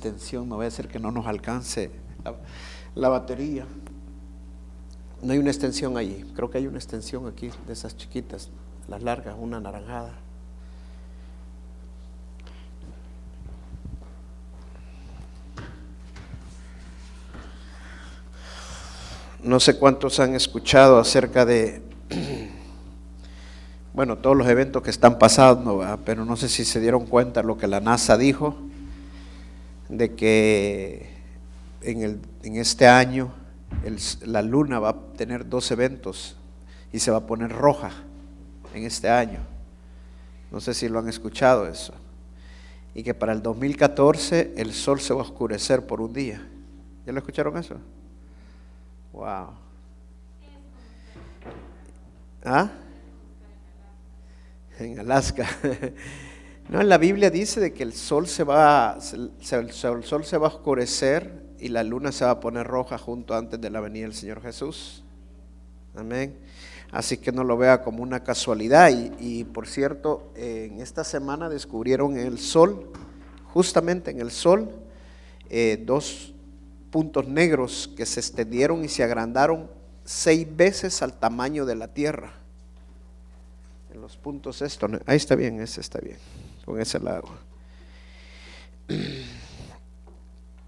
extensión, no vaya a ser que no nos alcance la batería. No hay una extensión allí, creo que hay una extensión aquí de esas chiquitas, las largas, una anaranjada. No sé cuántos han escuchado acerca de, bueno, todos los eventos que están pasando, ¿verdad? Pero no sé si se dieron cuenta lo que la NASA dijo, de que en este año la luna va a tener 2 eventos y se va a poner roja en este año. No sé si lo han escuchado eso. Y que para el 2014 el sol se va a oscurecer por un día. ¿Ya lo escucharon eso? Wow. ¿Ah? En Alaska. No, en la Biblia dice de que el sol se va a oscurecer y la luna se va a poner roja junto antes de la venida del Señor Jesús. Amén. Así que no lo vea como una casualidad. Y por cierto, en esta semana descubrieron en el sol, justamente en el sol, 2 puntos negros que se extendieron y se agrandaron 6 veces al tamaño de la Tierra. En los puntos estos, ahí está bien, ese está bien, con ese lado.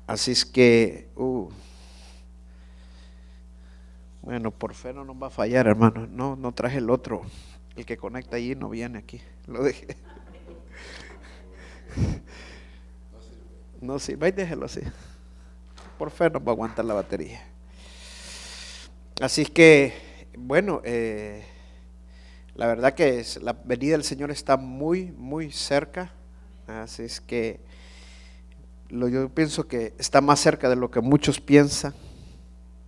Así es que, bueno, por fe no nos va a fallar, hermano. No traje el otro, el que conecta allí no viene aquí, lo dejé. No sirve, déjelo así. Por fe nos va a aguantar la batería. Así es que, bueno, la verdad que la venida del Señor está muy, muy cerca. Así es que yo pienso que está más cerca de lo que muchos piensan,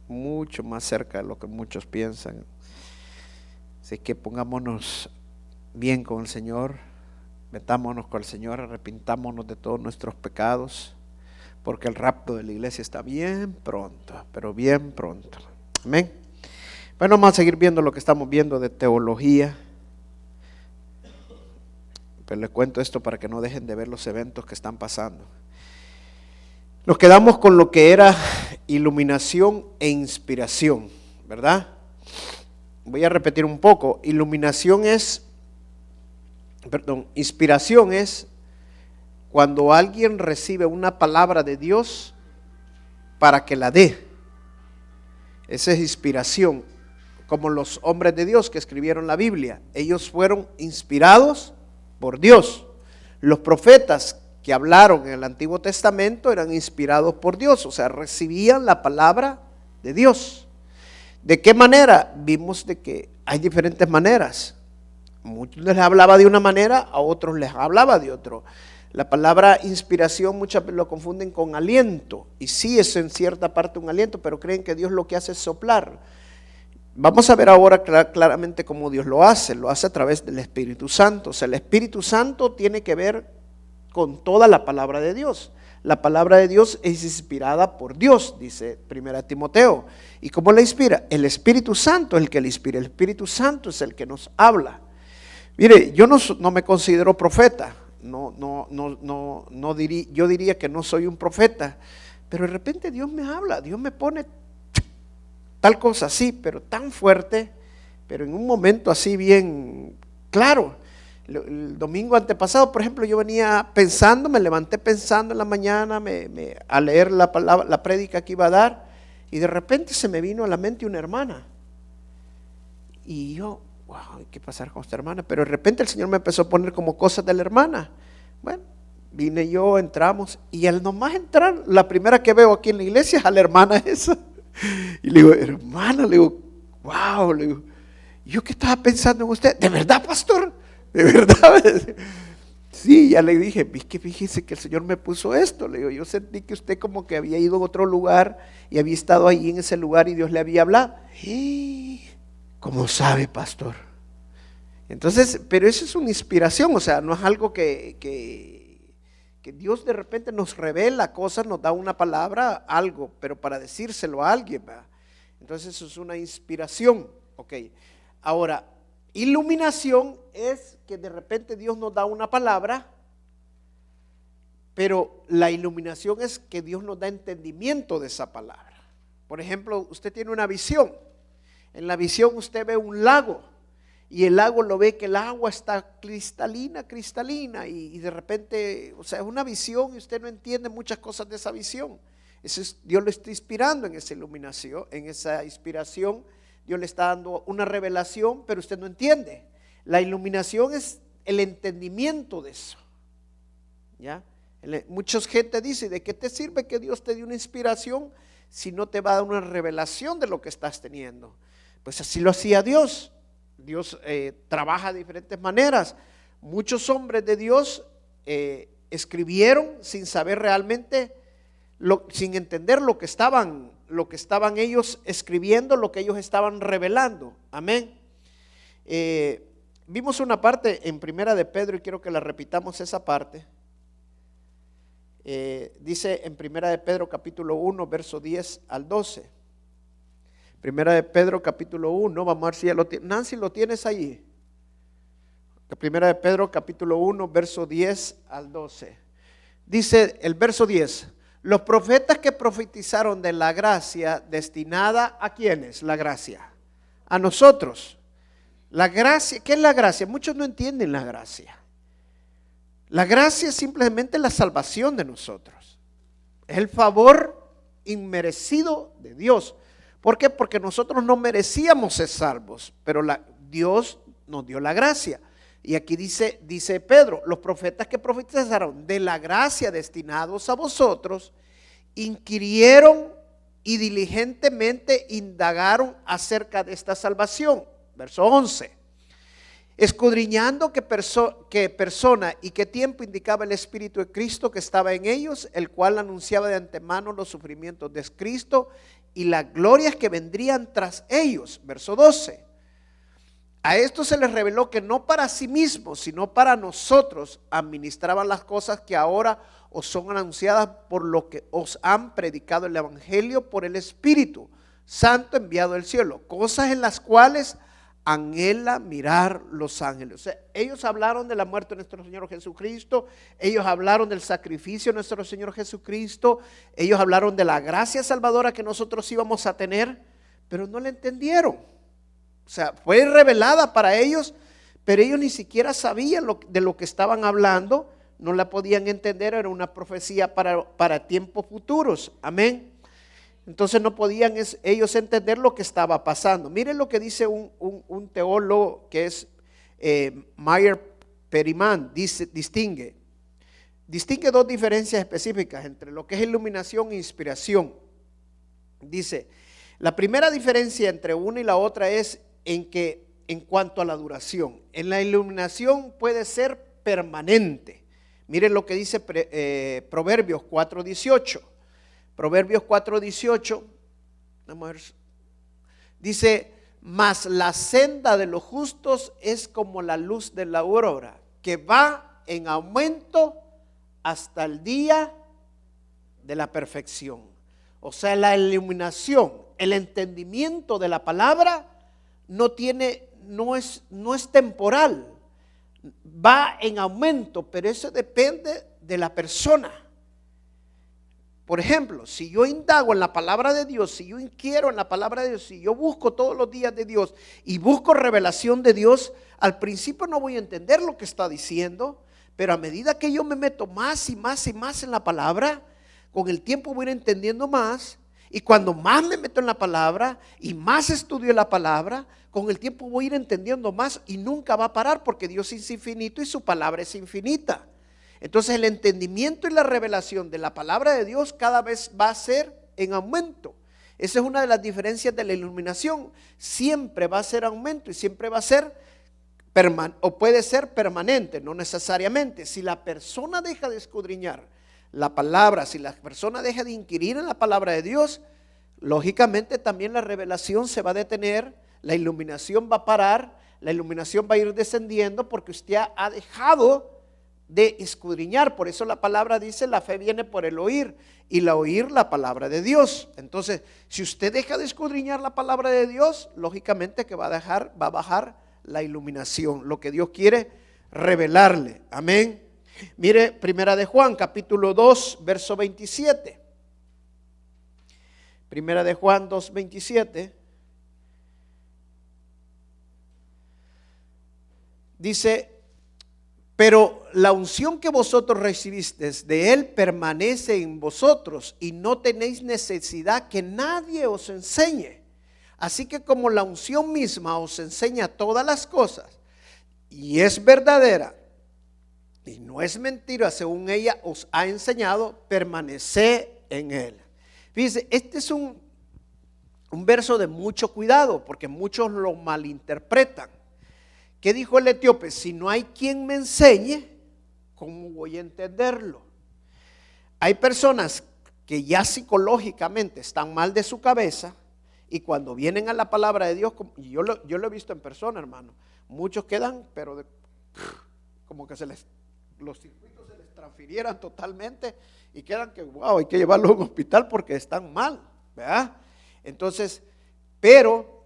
mucho más cerca de lo que muchos piensan. Así que pongámonos bien con el Señor, metámonos con el Señor, arrepintámonos de todos nuestros pecados, porque el rapto de la iglesia está bien pronto, pero bien pronto. Amén. Bueno, vamos a seguir viendo lo que estamos viendo de teología. Pero les cuento esto para que no dejen de ver los eventos que están pasando. Nos quedamos con lo que era iluminación e inspiración, ¿verdad? Voy a repetir un poco. Inspiración es cuando alguien recibe una palabra de Dios para que la dé. Esa es inspiración. Como los hombres de Dios que escribieron la Biblia, ellos fueron inspirados por Dios. Los profetas que hablaron en el Antiguo Testamento eran inspirados por Dios, o sea, recibían la palabra de Dios. ¿De qué manera? Vimos de que hay diferentes maneras. Muchos les hablaba de una manera, a otros les hablaba de otro. La palabra inspiración muchas veces lo confunden con aliento, y sí es en cierta parte un aliento, pero creen que Dios lo que hace es soplar. Vamos a ver ahora claramente cómo Dios lo hace a través del Espíritu Santo. O sea, el Espíritu Santo tiene que ver con toda la palabra de Dios. La palabra de Dios es inspirada por Dios, dice 1 Timoteo. ¿Y cómo la inspira? El Espíritu Santo es el que la inspira, el Espíritu Santo es el que nos habla. Mire, yo no me considero profeta, yo diría que no soy un profeta, pero de repente Dios me habla, Dios me pone tal cosa así, pero tan fuerte, pero en un momento así bien claro. El domingo antepasado, por ejemplo, yo venía pensando, me levanté pensando en la mañana a leer la prédica que iba a dar, y de repente se me vino a la mente una hermana. Y yo, wow, hay que pasar con esta hermana. Pero de repente el Señor me empezó a poner como cosas de la hermana. Bueno, vine yo, entramos, y al nomás entrar, la primera que veo aquí en la iglesia es a la hermana esa. Y le digo, hermana, le digo, wow, le digo, ¿yo qué estaba pensando en usted? ¿De verdad, pastor? ¿De verdad? Sí, ya le dije, fíjese que el Señor me puso esto. Le digo, yo sentí que usted como que había ido a otro lugar y había estado ahí en ese lugar y Dios le había hablado. ¿Cómo sabe, pastor? Entonces, pero eso es una inspiración, o sea, no es algo que Dios de repente nos revela cosas, nos da una palabra, algo, pero para decírselo a alguien, ¿verdad? Entonces eso es una inspiración, ok. Ahora, iluminación es que de repente Dios nos da una palabra Pero la iluminación es que Dios nos da entendimiento de esa palabra. Por ejemplo, usted tiene una visión. En la visión usted ve un lago y el lago lo ve que el agua está cristalina y de repente, o sea, es una visión y usted no entiende muchas cosas de esa visión. Eso es, Dios lo está inspirando en esa iluminación, en esa inspiración. Dios le está dando una revelación, pero usted no entiende. La iluminación es el entendimiento de eso. ¿Ya? Mucha gente dice, ¿de qué te sirve que Dios te dé una inspiración si no te va a dar una revelación de lo que estás teniendo? Pues así lo hacía Dios. Dios trabaja de diferentes maneras. Muchos hombres de Dios escribieron sin saber realmente, sin entender lo que estaban ellos escribiendo, lo que ellos estaban revelando. Amén. Vimos una parte en Primera de Pedro y quiero que la repitamos esa parte. Dice en Primera de Pedro capítulo 1 verso 10 al 12. Primera de Pedro capítulo 1, vamos a ver si ya lo tiene. Nancy, ¿lo tienes allí? Primera de Pedro capítulo 1 verso 10 al 12. Dice el verso 10: los profetas que profetizaron de la gracia destinada ¿a quiénes? La gracia, a nosotros. La gracia, ¿qué es la gracia? Muchos no entienden la gracia. La gracia es simplemente la salvación de nosotros. Es el favor inmerecido de Dios. ¿Por qué? Porque nosotros no merecíamos ser salvos, pero Dios nos dio la gracia. Y aquí dice Pedro, los profetas que profetizaron de la gracia destinados a vosotros, inquirieron y diligentemente indagaron acerca de esta salvación. Verso 11. Escudriñando qué persona y qué tiempo indicaba el Espíritu de Cristo que estaba en ellos, el cual anunciaba de antemano los sufrimientos de Cristo y las glorias que vendrían tras ellos. Verso 12. A esto se les reveló que no para sí mismos, sino para nosotros administraban las cosas que ahora os son anunciadas por lo que os han predicado el Evangelio por el Espíritu Santo enviado del cielo, cosas en las cuales anhela mirar los ángeles. O sea, ellos hablaron de la muerte de nuestro Señor Jesucristo, ellos hablaron del sacrificio de nuestro Señor Jesucristo, ellos hablaron de la gracia salvadora que nosotros íbamos a tener, pero no la entendieron. O sea, fue revelada para ellos, pero ellos ni siquiera sabían de lo que estaban hablando, no la podían entender, era una profecía para tiempos futuros. Amén. Entonces no podían ellos entender lo que estaba pasando. Miren lo que dice un teólogo que es Meyer Periman, distingue dos diferencias específicas entre lo que es iluminación e inspiración. Dice, la primera diferencia entre una y la otra es en cuanto a la duración. En la iluminación puede ser permanente. Miren lo que dice Proverbios 4:18. Proverbios 4:18, vamos a ver, dice, mas la senda de los justos es como la luz de la aurora, que va en aumento hasta el día de la perfección. O sea, la iluminación, el entendimiento de la palabra no es temporal, va en aumento, pero eso depende de la persona. Por ejemplo, si yo indago en la palabra de Dios, si yo inquiero en la palabra de Dios, si yo busco todos los días de Dios y busco revelación de Dios, al principio no voy a entender lo que está diciendo, pero a medida que yo me meto más y más y más en la palabra, con el tiempo voy a ir entendiendo más, y cuando más me meto en la palabra y más estudio la palabra, con el tiempo voy a ir entendiendo más y nunca va a parar, porque Dios es infinito y su palabra es infinita. Entonces el entendimiento y la revelación de la palabra de Dios cada vez va a ser en aumento. Esa es una de las diferencias de la iluminación. Siempre va a ser aumento y siempre va a ser o puede ser permanente, no necesariamente. Si la persona deja de escudriñar la palabra, si la persona deja de inquirir en la palabra de Dios, lógicamente también la revelación se va a detener, la iluminación va a parar, la iluminación va a ir descendiendo porque usted ha dejado de escudriñar. Por eso la palabra dice, la fe viene por el oír, y la oír la palabra de Dios. Entonces, si usted deja de escudriñar la palabra de Dios, lógicamente que va a bajar la iluminación, lo que Dios quiere revelarle. Amén. Mire, Primera de Juan, capítulo 2, verso 27. Primera de Juan 2, 27. Dice, pero la unción que vosotros recibisteis de Él permanece en vosotros y no tenéis necesidad que nadie os enseñe. Así que como la unción misma os enseña todas las cosas y es verdadera y no es mentira según ella os ha enseñado, permaneced en Él. Fíjense, este es un verso de mucho cuidado porque muchos lo malinterpretan. ¿Qué dijo el etíope? Si no hay quien me enseñe, ¿cómo voy a entenderlo? Hay personas que ya psicológicamente están mal de su cabeza y cuando vienen a la palabra de Dios, y yo lo he visto en persona, hermano, muchos quedan, pero como que los circuitos se les transfirieran totalmente y quedan que, wow, hay que llevarlos a un hospital porque están mal, ¿verdad? Entonces, pero...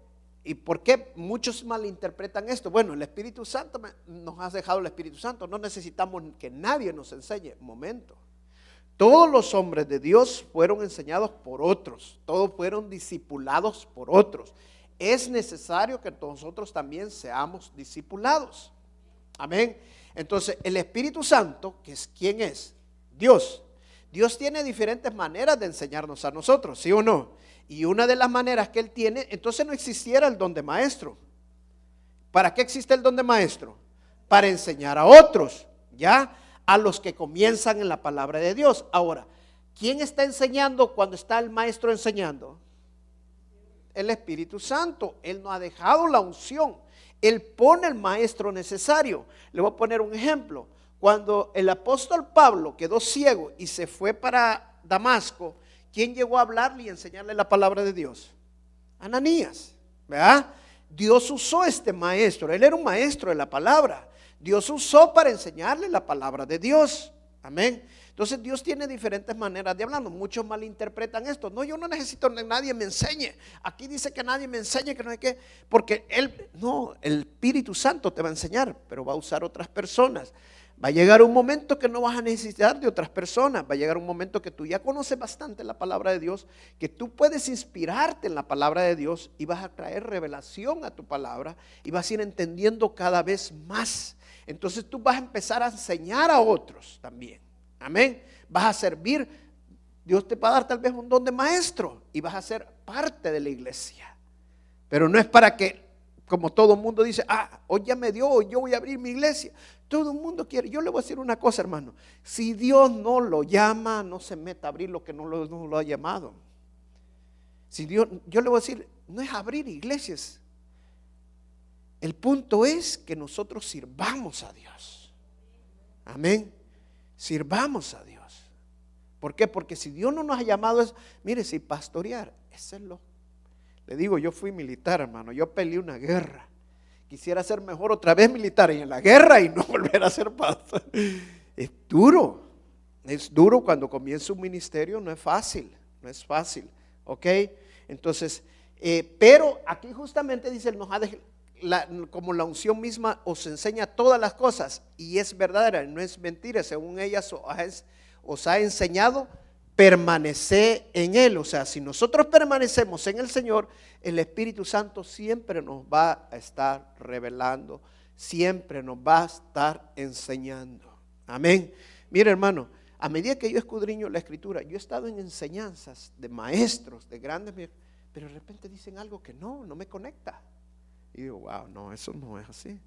¿y por qué muchos malinterpretan esto? Bueno, el Espíritu Santo nos ha dejado el Espíritu Santo. No necesitamos que nadie nos enseñe. Momento. Todos los hombres de Dios fueron enseñados por otros. Todos fueron discipulados por otros. Es necesario que nosotros también seamos discipulados. Amén. Entonces, el Espíritu Santo, que es ¿quién es? Dios. Dios tiene diferentes maneras de enseñarnos a nosotros, ¿sí o no? Y una de las maneras que Él tiene, entonces no existiera el don de maestro. ¿Para qué existe el don de maestro? Para enseñar a otros, ¿ya? A los que comienzan en la palabra de Dios. Ahora, ¿quién está enseñando cuando está el maestro enseñando? El Espíritu Santo. Él nos ha dejado la unción. Él pone el maestro necesario. Le voy a poner un ejemplo. Cuando el apóstol Pablo quedó ciego y se fue para Damasco, ¿quién llegó a hablarle y enseñarle la palabra de Dios? Ananías, ¿verdad? Dios usó este maestro, él era un maestro de la palabra. Dios usó para enseñarle la palabra de Dios. Amén. Entonces Dios tiene diferentes maneras de hablar. Muchos malinterpretan esto. No, yo no necesito que nadie me enseñe. Aquí dice que nadie me enseñe, que no hay que, porque el Espíritu Santo te va a enseñar, pero va a usar otras personas. Va a llegar un momento que no vas a necesitar de otras personas. Va a llegar un momento que tú ya conoces bastante la palabra de Dios, que tú puedes inspirarte en la palabra de Dios y vas a traer revelación a tu palabra y vas a ir entendiendo cada vez más. Entonces tú vas a empezar a enseñar a otros también. Amén. Vas a servir. Dios te va a dar tal vez un don de maestro y vas a ser parte de la iglesia. Pero no es para que, como todo el mundo dice, hoy ya me dio, hoy yo voy a abrir mi iglesia. Todo el mundo quiere. Yo le voy a decir una cosa, hermano. Si Dios no lo llama, no se meta a abrir lo que no lo ha llamado. Si Dios, yo le voy a decir, no es abrir iglesias. El punto es que nosotros sirvamos a Dios. Amén. Sirvamos a Dios. ¿Por qué? Porque si Dios no nos ha llamado, mire, si pastorear, ese es le digo, yo fui militar, hermano. Yo peleé una guerra. Quisiera ser mejor otra vez militar y en la guerra y no volver a ser pastor. Es duro cuando comienza un ministerio, no es fácil, ¿ok? Entonces, pero aquí justamente dice, como la unción misma os enseña todas las cosas y es verdadera, no es mentira, según ella os ha enseñado, permanecer en Él. O sea, si nosotros permanecemos en el Señor, el Espíritu Santo siempre nos va a estar revelando, siempre nos va a estar enseñando. Amén. Mira, hermano, a medida que yo escudriño la Escritura, yo he estado en enseñanzas de maestros, de grandes, pero de repente dicen algo que no me conecta. Y digo, wow, no, eso no es así.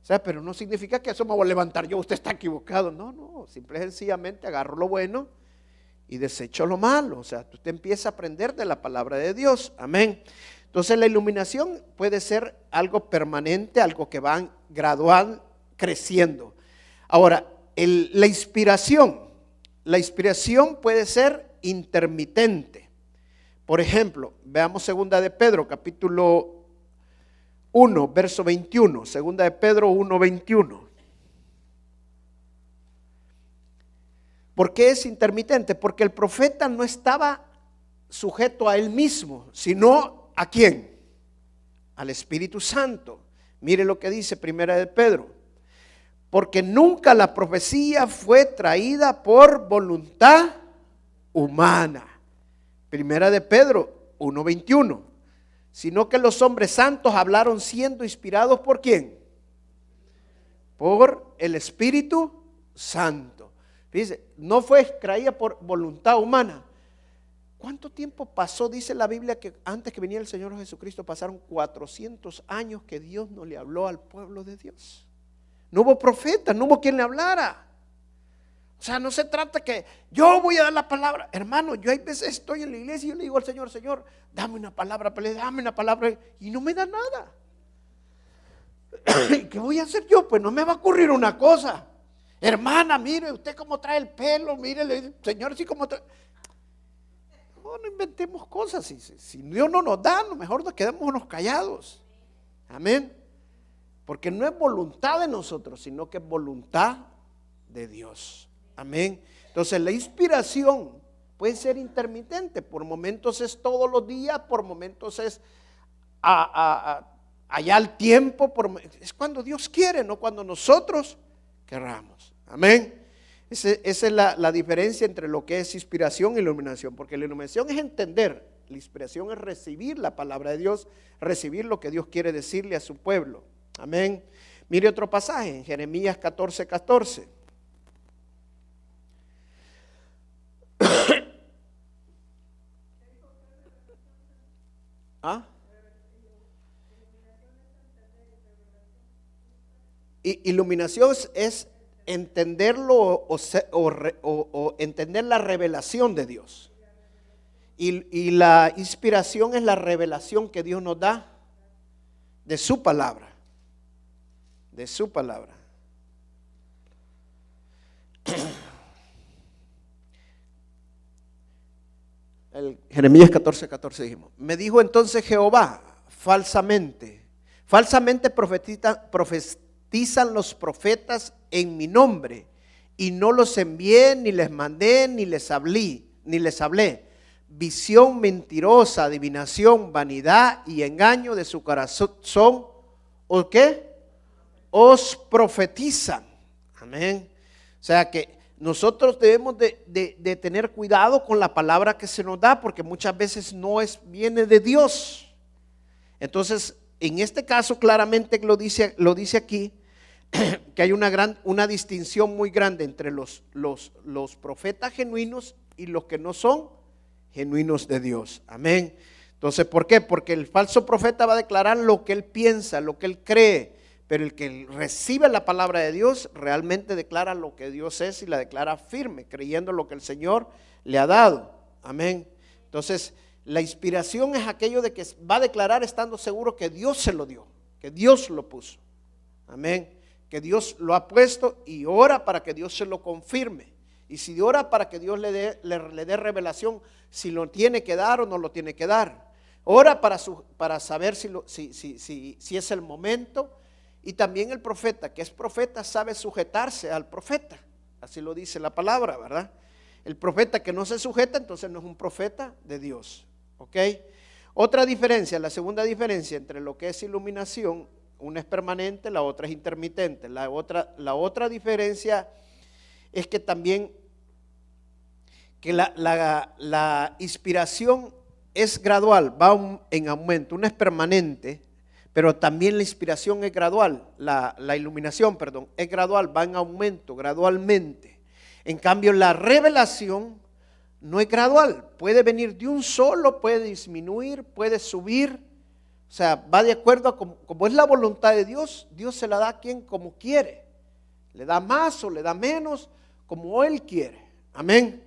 O sea, pero no significa que eso me voy a levantar yo, usted está equivocado. No, simple y sencillamente agarro lo bueno y desecho lo malo. O sea, usted empieza a aprender de la palabra de Dios. Amén. Entonces la iluminación puede ser algo permanente, algo que va gradual, creciendo. Ahora, la inspiración puede ser intermitente. Por ejemplo, veamos 2 de Pedro, capítulo 1, verso 21. 2 de Pedro 1, 21. ¿Por qué es intermitente? Porque el profeta no estaba sujeto a él mismo, sino ¿a quién? Al Espíritu Santo. Mire lo que dice 1 de Pedro. porque nunca la profecía fue traída por voluntad humana. Primera de Pedro 1:21. Sino que los hombres santos hablaron siendo inspirados ¿por quién? Por el Espíritu Santo. Dice, no fue traída por voluntad humana. ¿Cuánto tiempo pasó? Dice la Biblia que antes que viniera el Señor Jesucristo pasaron 400 años que Dios no le habló al pueblo de Dios. No hubo profeta, no hubo quien le hablara. O sea, no se trata que yo voy a dar la palabra. Hermano, yo hay veces estoy en la iglesia y yo le digo al Señor, Señor, dame una palabra, y no me da nada. ¿Qué voy a hacer yo? Pues no me va a ocurrir una cosa. Hermana, mire usted cómo trae el pelo, mire, Señor, sí cómo trae. No inventemos cosas. Si Dios no nos da, mejor nos quedémonos callados. Amén. Porque no es voluntad de nosotros, sino que es voluntad de Dios. Amén. Entonces la inspiración puede ser intermitente. Por momentos es todos los días, por momentos es allá al tiempo. Es cuando Dios quiere, no cuando nosotros querramos. Amén. Esa es la diferencia entre lo que es inspiración y iluminación. Porque la iluminación es entender, la inspiración es recibir la palabra de Dios, recibir lo que Dios quiere decirle a su pueblo. Amén. Mire otro pasaje en Jeremías 14:14. ¿Ah? Iluminación es entenderlo o entender la revelación de Dios. Y la inspiración es la revelación que Dios nos da de su palabra. De su palabra. Jeremías 14:14 dijimos. Me dijo entonces Jehová, falsamente profetizan los profetas en mi nombre, y no los envié, ni les mandé, ni les hablé. Visión mentirosa, adivinación, vanidad y engaño de su corazón, ¿o qué? Os profetizan. Amén. O sea que nosotros debemos de tener cuidado con la palabra que se nos da, porque muchas veces viene de Dios. Entonces, en este caso claramente lo dice aquí, que hay una distinción muy grande entre los profetas genuinos y los que no son genuinos de Dios. Amén. Entonces, ¿por qué? Porque el falso profeta va a declarar lo que él piensa, lo que él cree. Pero el que recibe la palabra de Dios realmente declara lo que Dios es y la declara firme, creyendo lo que el Señor le ha dado. Amén. Entonces, la inspiración es aquello de que va a declarar estando seguro que Dios se lo dio, que Dios lo puso. Amén. Que Dios lo ha puesto y ora para que Dios se lo confirme. Y si ora para que Dios le dé revelación, si lo tiene que dar o no lo tiene que dar. Ora para saber si es el momento. Y también el profeta, que es profeta, sabe sujetarse al profeta. Así lo dice la palabra, ¿verdad? El profeta que no se sujeta, entonces no es un profeta de Dios. ¿Ok? Otra diferencia, la segunda diferencia entre lo que es iluminación, una es permanente, la otra es intermitente. La otra diferencia es que también que la inspiración es gradual, va en aumento. Una es permanente, pero también la inspiración es gradual, la iluminación, perdón, es gradual, va en aumento, gradualmente. En cambio, la revelación no es gradual, puede venir de un solo, puede disminuir, puede subir. O sea, va de acuerdo a como es la voluntad de Dios, Dios se la da a quien como quiere. Le da más o le da menos, como Él quiere. Amén.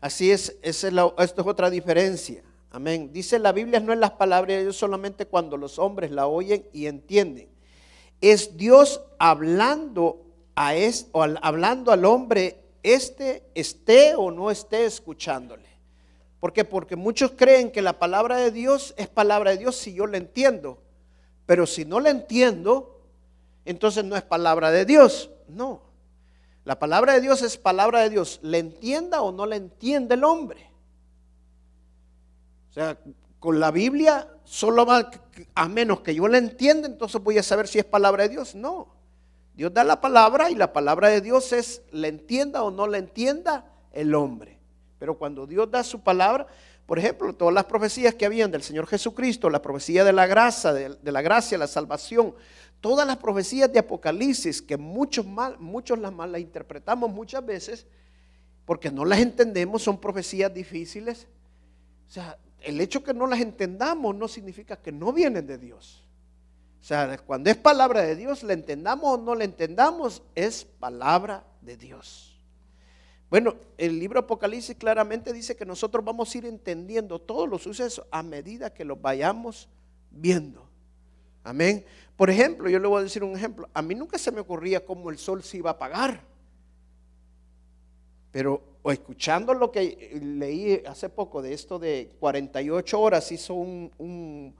Así es, esto es otra diferencia. Amén. Dice la Biblia, no es las palabras de Dios solamente cuando los hombres la oyen y entienden. Es Dios hablando hablando al hombre, esté o no esté escuchándole. ¿Por qué? Porque muchos creen que la palabra de Dios es palabra de Dios si yo la entiendo. Pero si no la entiendo, entonces no es palabra de Dios. No. La palabra de Dios es palabra de Dios. ¿La entienda o no la entiende el hombre? O sea, con la Biblia, solo a menos que yo la entienda, entonces voy a saber si es palabra de Dios. No. Dios da la palabra y la palabra de Dios es, la entienda o no la entienda el hombre. Pero cuando Dios da su palabra, por ejemplo, todas las profecías que habían del Señor Jesucristo, la profecía de la gracia, la gracia, la salvación, todas las profecías de Apocalipsis, que muchos las malinterpretamos muchas veces, porque no las entendemos, son profecías difíciles. O sea, el hecho que no las entendamos no significa que no vienen de Dios. O sea, cuando es palabra de Dios, la entendamos o no la entendamos, es palabra de Dios. Bueno, el libro Apocalipsis claramente dice que nosotros vamos a ir entendiendo todos los sucesos a medida que los vayamos viendo. Amén. Por ejemplo, yo le voy a decir un ejemplo. A mí nunca se me ocurría cómo el sol se iba a apagar. Pero escuchando lo que leí hace poco de esto de 48 horas, hizo un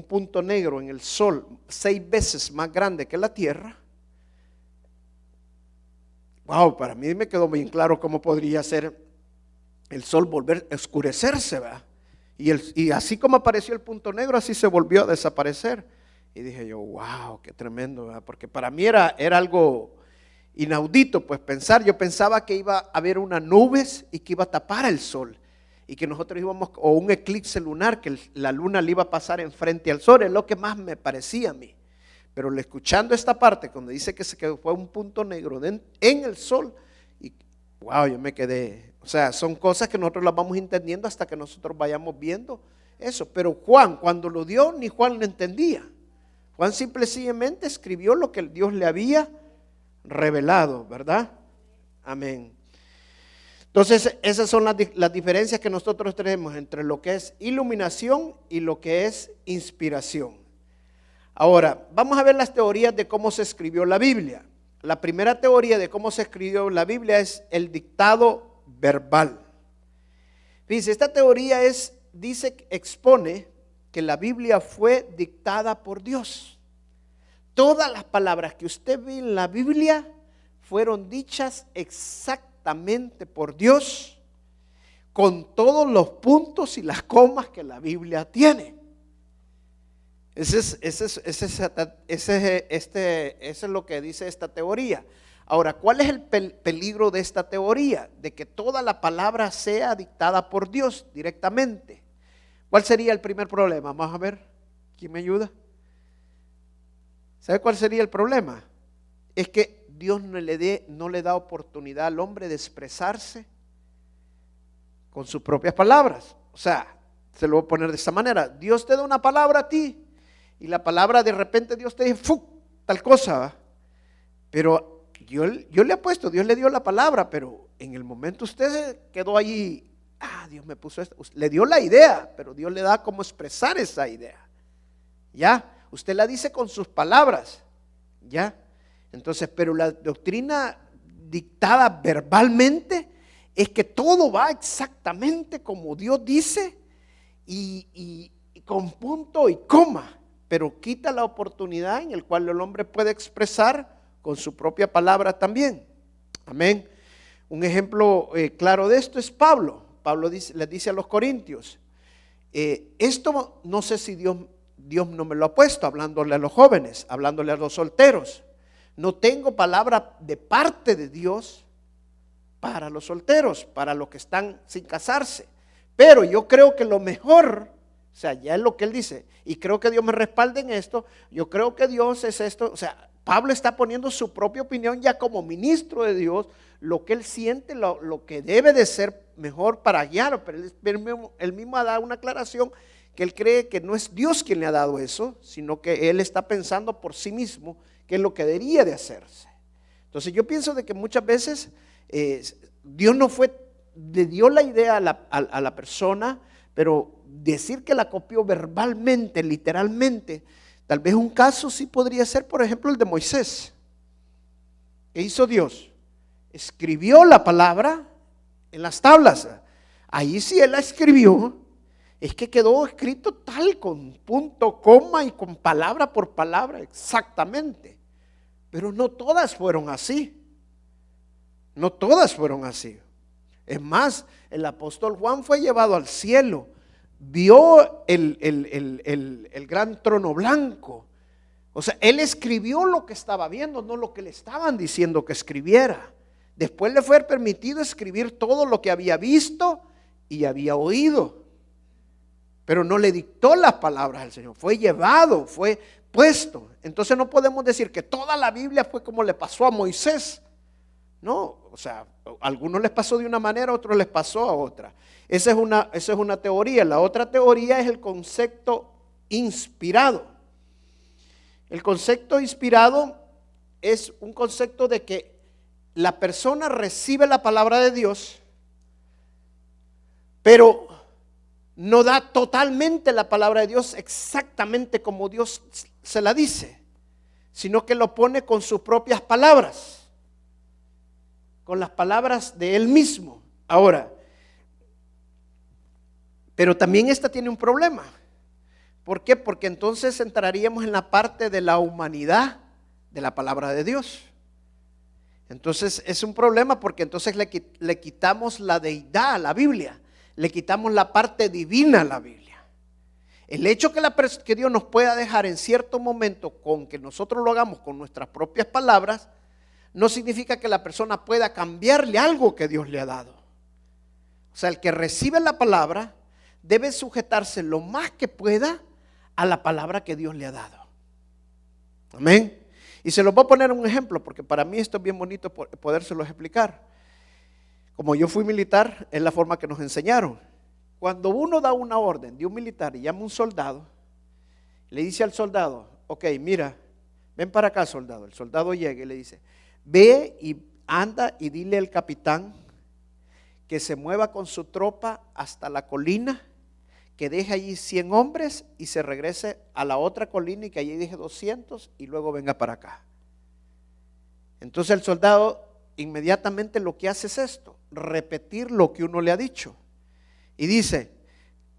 punto negro en el sol 6 veces más grande que la tierra. Wow, para mí me quedó bien claro cómo podría ser el sol volver a oscurecerse, ¿verdad? Y así como apareció el punto negro, así se volvió a desaparecer. Y dije yo, wow, qué tremendo, ¿verdad? Porque para mí era algo inaudito, pues yo pensaba que iba a haber unas nubes y que iba a tapar el sol. Y que nosotros íbamos, o un eclipse lunar, que la luna le iba a pasar enfrente al sol, es lo que más me parecía a mí. Pero escuchando esta parte, cuando dice que fue un punto negro en el sol, y wow, yo me quedé. O sea, son cosas que nosotros las vamos entendiendo hasta que nosotros vayamos viendo eso. Pero Juan, cuando lo dio, ni Juan lo entendía. Juan simplemente escribió lo que Dios le había revelado, ¿verdad? Amén. Entonces, esas son las diferencias que nosotros tenemos entre lo que es iluminación y lo que es inspiración. Ahora, vamos a ver las teorías de cómo se escribió la Biblia. La primera teoría de cómo se escribió la Biblia es el dictado verbal. Fíjense, esta teoría expone que la Biblia fue dictada por Dios. Todas las palabras que usted ve en la Biblia fueron dichas exactamente por Dios, con todos los puntos y las comas que la Biblia tiene. Eso es lo que dice esta teoría. Ahora, ¿cuál es el peligro de esta teoría? De que toda la palabra sea dictada por Dios directamente. ¿Cuál sería el primer problema? Vamos a ver, ¿quién me ayuda? ¿Sabe cuál sería el problema? Es que Dios no le da oportunidad al hombre de expresarse con sus propias palabras. O sea, se lo voy a poner de esta manera. Dios te da una palabra a ti y la palabra de repente Dios te dice, tal cosa, ¿va? Pero yo le apuesto, Dios le dio la palabra, pero en el momento usted quedó allí, Dios me puso esto, le dio la idea, pero Dios le da cómo expresar esa idea. ¿Ya? Usted la dice con sus palabras, ¿ya? Entonces, pero la doctrina dictada verbalmente es que todo va exactamente como Dios dice y con punto y coma, pero quita la oportunidad en el cual el hombre puede expresar con su propia palabra también. Amén. Un ejemplo claro de esto es Pablo. Pablo les dice a los corintios, esto no sé si Dios no me lo ha puesto, hablándole a los jóvenes, hablándole a los solteros. No tengo palabra de parte de Dios para los solteros, para los que están sin casarse. Pero yo creo que lo mejor, o sea, ya es lo que él dice, y creo que Dios me respalda en esto, yo creo que Dios es esto, o sea, Pablo está poniendo su propia opinión ya como ministro de Dios, lo que él siente, lo que debe de ser mejor para guiar, pero él mismo ha dado una aclaración que él cree que no es Dios quien le ha dado eso, sino que él está pensando por sí mismo qué es lo que debería de hacerse. Entonces yo pienso de que muchas veces Dios le dio la idea a la persona, pero decir que la copió verbalmente, literalmente, tal vez un caso sí podría ser, por ejemplo, el de Moisés. ¿Qué hizo Dios? Escribió la palabra en las tablas. Ahí sí él la escribió. Es que quedó escrito tal, con punto, coma y con palabra por palabra, exactamente. Pero no todas fueron así. No todas fueron así. Es más, el apóstol Juan fue llevado al cielo, vio el gran trono blanco. O sea, él escribió lo que estaba viendo, no lo que le estaban diciendo que escribiera. Después le fue permitido escribir todo lo que había visto y había oído. Pero no le dictó las palabras al Señor, fue llevado, fue puesto. Entonces no podemos decir que toda la Biblia fue como le pasó a Moisés. No, o sea, a algunos les pasó de una manera, a otros les pasó a otra. Esa es una teoría. La otra teoría es el concepto inspirado. El concepto inspirado es un concepto de que la persona recibe la palabra de Dios, pero no da totalmente la palabra de Dios exactamente como Dios se la dice, sino que lo pone con sus propias palabras, con las palabras de él mismo. Ahora, pero también esta tiene un problema. ¿Por qué? Porque entonces entraríamos en la parte de la humanidad de la palabra de Dios. Entonces es un problema, porque entonces le quitamos la deidad a la Biblia, le quitamos la parte divina a la Biblia. El hecho que Dios nos pueda dejar en cierto momento con que nosotros lo hagamos con nuestras propias palabras, no significa que la persona pueda cambiarle algo que Dios le ha dado. O sea, el que recibe la palabra debe sujetarse lo más que pueda a la palabra que Dios le ha dado. Amén. Y se los voy a poner un ejemplo, porque para mí esto es bien bonito podérselo explicar. Como yo fui militar, es la forma que nos enseñaron. Cuando uno da una orden de un militar y llama a un soldado, le dice al soldado: ok, mira, ven para acá, soldado. El soldado llega y le dice: ve y anda y dile al capitán que se mueva con su tropa hasta la colina, que deje allí 100 hombres y se regrese a la otra colina y que allí deje 200 y luego venga para acá. Entonces el soldado inmediatamente lo que hace es esto: repetir lo que uno le ha dicho. Y dice: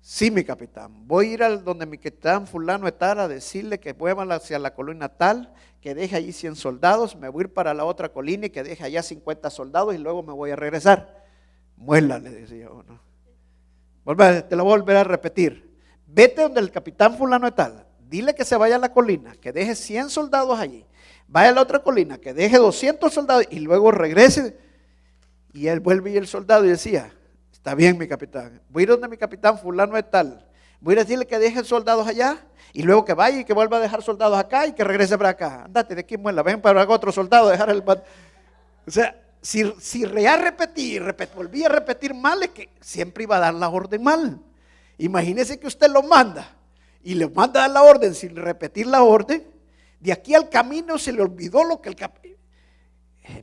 sí, mi capitán, voy a ir al donde mi capitán fulano de tal a decirle que muevan hacia la colina tal, que deje allí 100 soldados, me voy a ir para la otra colina y que deje allá 50 soldados y luego me voy a regresar. Muela, le decía uno. Te lo voy a volver a repetir. Vete donde el capitán fulano de tal, dile que se vaya a la colina, que deje 100 soldados allí, vaya a la otra colina, que deje 200 soldados y luego regrese. Y él vuelve, y el soldado y decía: está bien, mi capitán, voy a ir donde mi capitán fulano de tal, voy a decirle que deje soldados allá y luego que vaya y que vuelva a dejar soldados acá y que regrese para acá. Andate de aquí, muela, ven para acá otro soldado, dejar el... O sea, si volvía a repetir mal, es que siempre iba a dar la orden mal. Imagínese que usted lo manda y le manda a dar la orden sin repetir la orden. De aquí al camino se le olvidó lo que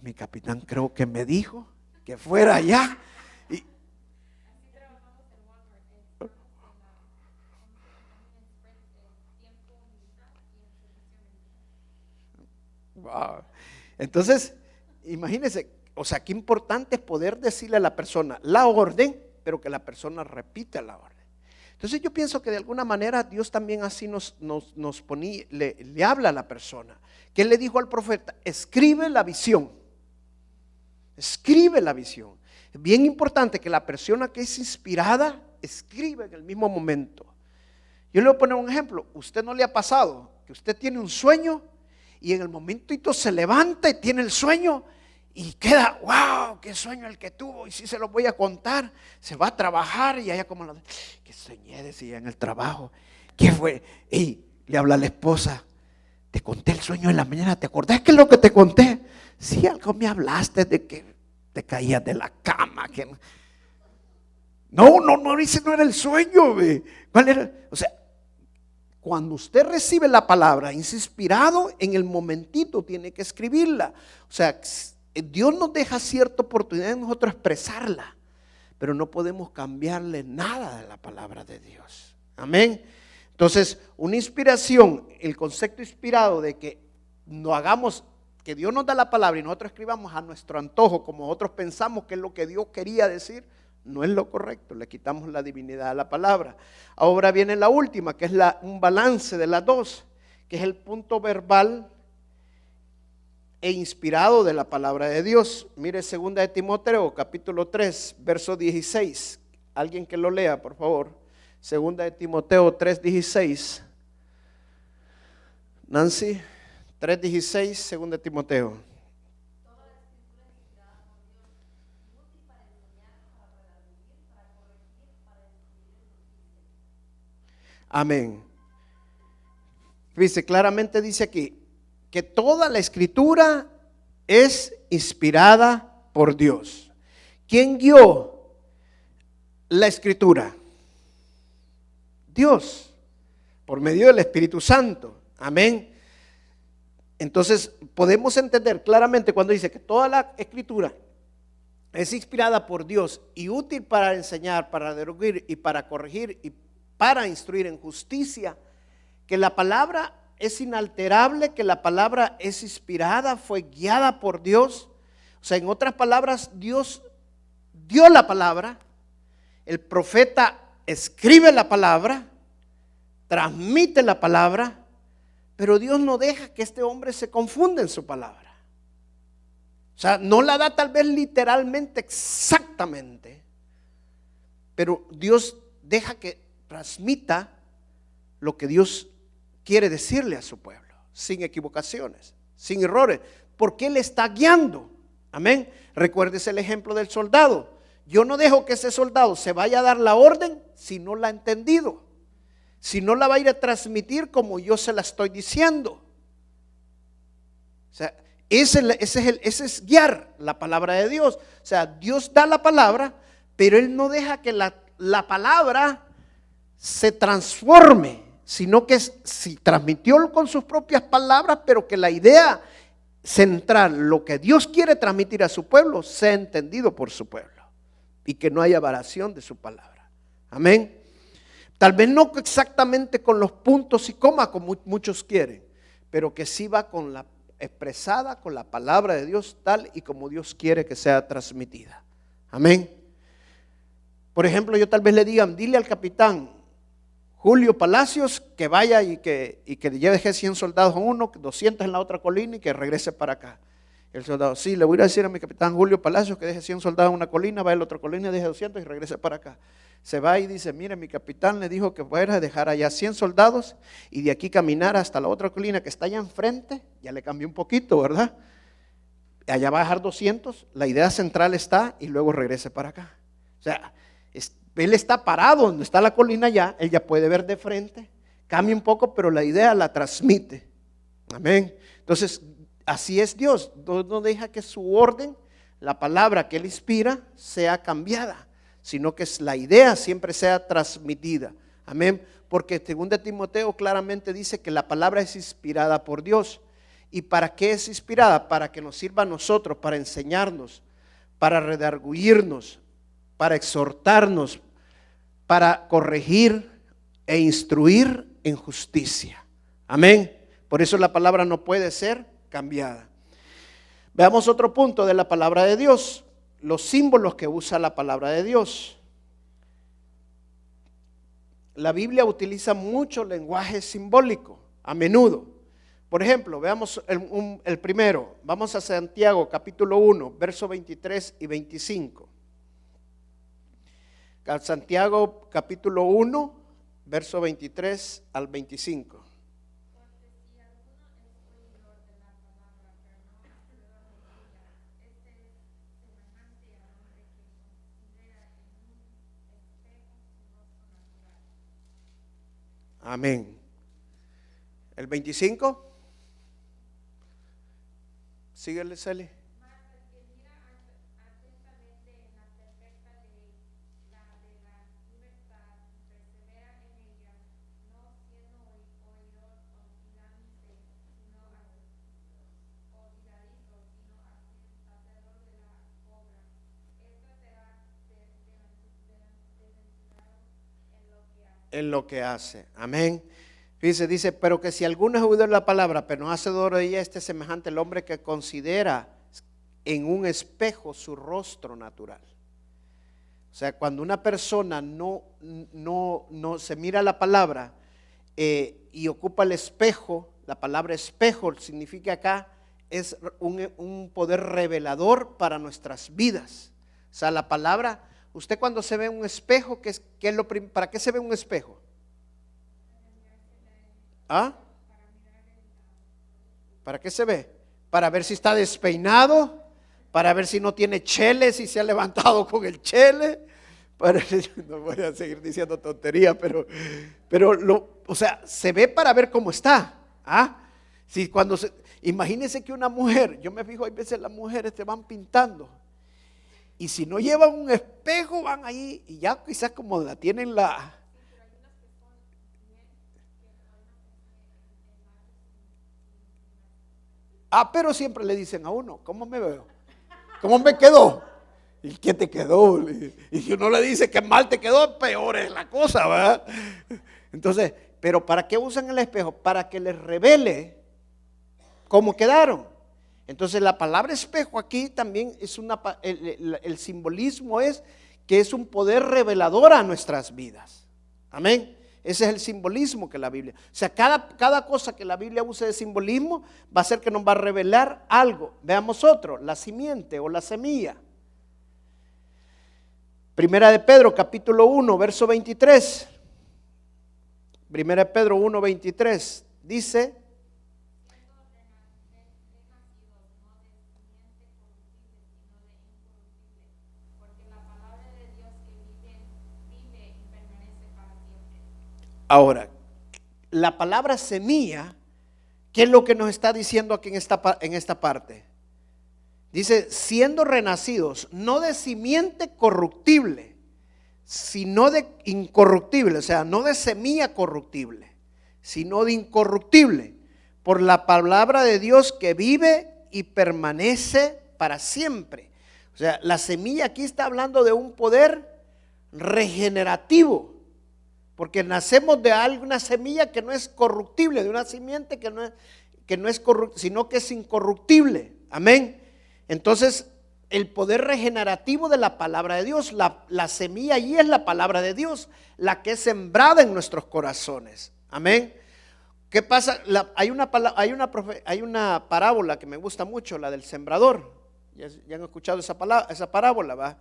mi capitán creo que me dijo que fuera allá. Wow. Entonces, imagínense, o sea, qué importante es poder decirle a la persona la orden, pero que la persona repita la orden. Entonces yo pienso que de alguna manera Dios también así nos ponía, le habla a la persona. Que Él le dijo al profeta: escribe la visión. Escribe la visión. Es bien importante que la persona que es inspirada escriba en el mismo momento. Yo le voy a poner un ejemplo. ¿Usted no le ha pasado que usted tiene un sueño y en el momentito se levanta y tiene el sueño y queda: wow, qué sueño el que tuvo? Y si se lo voy a contar, se va a trabajar y allá como que soñé, decía en el trabajo. ¿Qué fue? Y le habla a la esposa: te conté el sueño en la mañana, ¿te acordás que es lo que te conté? Sí, algo me hablaste de que te caías de la cama. Que... No, ese no era el sueño. ¿Cuál era? O sea, cuando usted recibe la palabra inspirado, en el momentito tiene que escribirla. O sea, Dios nos deja cierta oportunidad de nosotros expresarla, pero no podemos cambiarle nada de la palabra de Dios. Amén. Entonces, una inspiración, el concepto inspirado de que no hagamos, que Dios nos da la palabra y nosotros escribamos a nuestro antojo, como nosotros pensamos que es lo que Dios quería decir, no es lo correcto. Le quitamos la divinidad a la palabra. Ahora viene la última, que es un balance de las dos, que es el punto verbal e inspirado de la palabra de Dios. Mire 2 de Timoteo capítulo 3 verso 16. Alguien que lo lea, por favor. 2 de Timoteo 3:16. Nancy, 3:16, 2 Timoteo. Amén. Dice, claramente dice aquí que toda la escritura es inspirada por Dios. ¿Quién guió la escritura? Dios, por medio del Espíritu Santo. Amén. Entonces podemos entender claramente cuando dice que toda la escritura es inspirada por Dios y útil para enseñar, para redarguir y para corregir y para instruir en justicia, que la palabra es inalterable, que la palabra es inspirada, fue guiada por Dios. O sea, en otras palabras, Dios dio la palabra, el profeta escribe la palabra, transmite la palabra, pero Dios no deja que este hombre se confunda en su palabra. O sea, no la da tal vez literalmente exactamente, pero Dios deja que transmita lo que Dios quiere decirle a su pueblo, sin equivocaciones, sin errores, porque Él está guiando. Amén. Recuérdese el ejemplo del soldado. Yo no dejo que ese soldado se vaya a dar la orden si no la ha entendido, si no la va a ir a transmitir como yo se la estoy diciendo. O sea, ese es guiar la palabra de Dios. O sea, Dios da la palabra, pero Él no deja que la palabra se transforme, sino que si transmitió con sus propias palabras, pero que la idea central, lo que Dios quiere transmitir a su pueblo, sea entendido por su pueblo y que no haya variación de su palabra. Amén. Tal vez no exactamente con los puntos y comas como muchos quieren, pero que sí va con la expresada con la palabra de Dios tal y como Dios quiere que sea transmitida. Amén. Por ejemplo, yo tal vez le digan, dile al capitán Julio Palacios que vaya y que lleve 100 soldados a uno, 200 en la otra colina y que regrese para acá. El soldado, sí, le voy a decir a mi capitán Julio Palacios que deje 100 soldados en una colina, va a la otra colina, deje 200 y regrese para acá. Se va y dice, mire, mi capitán le dijo que fuera a dejar allá 100 soldados y de aquí caminar hasta la otra colina que está allá enfrente. Ya le cambió un poquito, ¿verdad? Allá va a dejar 200, la idea central está y luego regrese para acá. O sea, él está parado donde está la colina ya, él ya puede ver de frente, cambia un poco, pero la idea la transmite. Amén. Entonces, así es Dios. Dios no deja que su orden, la palabra que Él inspira, sea cambiada, sino que la idea siempre sea transmitida. Amén. Porque 2 Timoteo claramente dice que la palabra es inspirada por Dios. ¿Y para qué es inspirada? Para que nos sirva a nosotros, para enseñarnos, para redarguirnos, para exhortarnos, para corregir e instruir en justicia. Amén. Por eso la palabra no puede ser cambiada. Veamos otro punto de la palabra de Dios, los símbolos que usa la palabra de Dios. La Biblia utiliza mucho lenguaje simbólico, a menudo. Por ejemplo, veamos el primero, vamos a Santiago capítulo 1, versos 23 y 25. Santiago capítulo 1, verso 23 al 25. Amén. El 25. Síguele, Celi. En lo que hace. Amén. Fíjese, dice, pero que si alguno es oído de la palabra, pero no hacedor de ella, este es semejante al hombre que considera en un espejo su rostro natural. O sea, cuando una persona no se mira la palabra y ocupa el espejo, la palabra espejo significa acá, es un poder revelador para nuestras vidas. O sea, la palabra, usted cuando se ve un espejo, ¿para qué se ve un espejo? ¿Ah? ¿Para qué se ve? Para ver si está despeinado, para ver si no tiene chele, si se ha levantado con el chele. No voy a seguir diciendo tonterías, o sea, se ve para ver cómo está. ¿Ah? Si imagínense que una mujer, yo me fijo, hay veces las mujeres te van pintando. Y si no llevan un espejo, van ahí y ya quizás como la tienen la... Pero siempre le dicen a uno, ¿cómo me veo? ¿Cómo me quedó? ¿Y qué te quedó? Y si uno le dice que mal te quedó, peor es la cosa, ¿verdad? Entonces, ¿pero para qué usan el espejo? Para que les revele cómo quedaron. Entonces la palabra espejo aquí también es el simbolismo es que es un poder revelador a nuestras vidas. Amén. Ese es el simbolismo que la Biblia. O sea, cada cosa que la Biblia use de simbolismo va a ser que nos va a revelar algo. Veamos otro, la simiente o la semilla. Primera de Pedro, capítulo 1, verso 23. Primera de Pedro 1, 23. Dice: ahora, la palabra semilla, ¿qué es lo que nos está diciendo aquí en esta parte? Dice, siendo renacidos, no de simiente corruptible, sino de incorruptible, o sea, no de semilla corruptible, sino de incorruptible, por la palabra de Dios que vive y permanece para siempre. O sea, la semilla aquí está hablando de un poder regenerativo. Porque nacemos de alguna semilla que no es corruptible, de una simiente que no es corruptible, sino que es incorruptible. Amén. Entonces, el poder regenerativo de la palabra de Dios, la semilla allí es la palabra de Dios, la que es sembrada en nuestros corazones. Amén. ¿Qué pasa? Hay una parábola que me gusta mucho, la del sembrador. Ya han escuchado esa parábola, ¿va?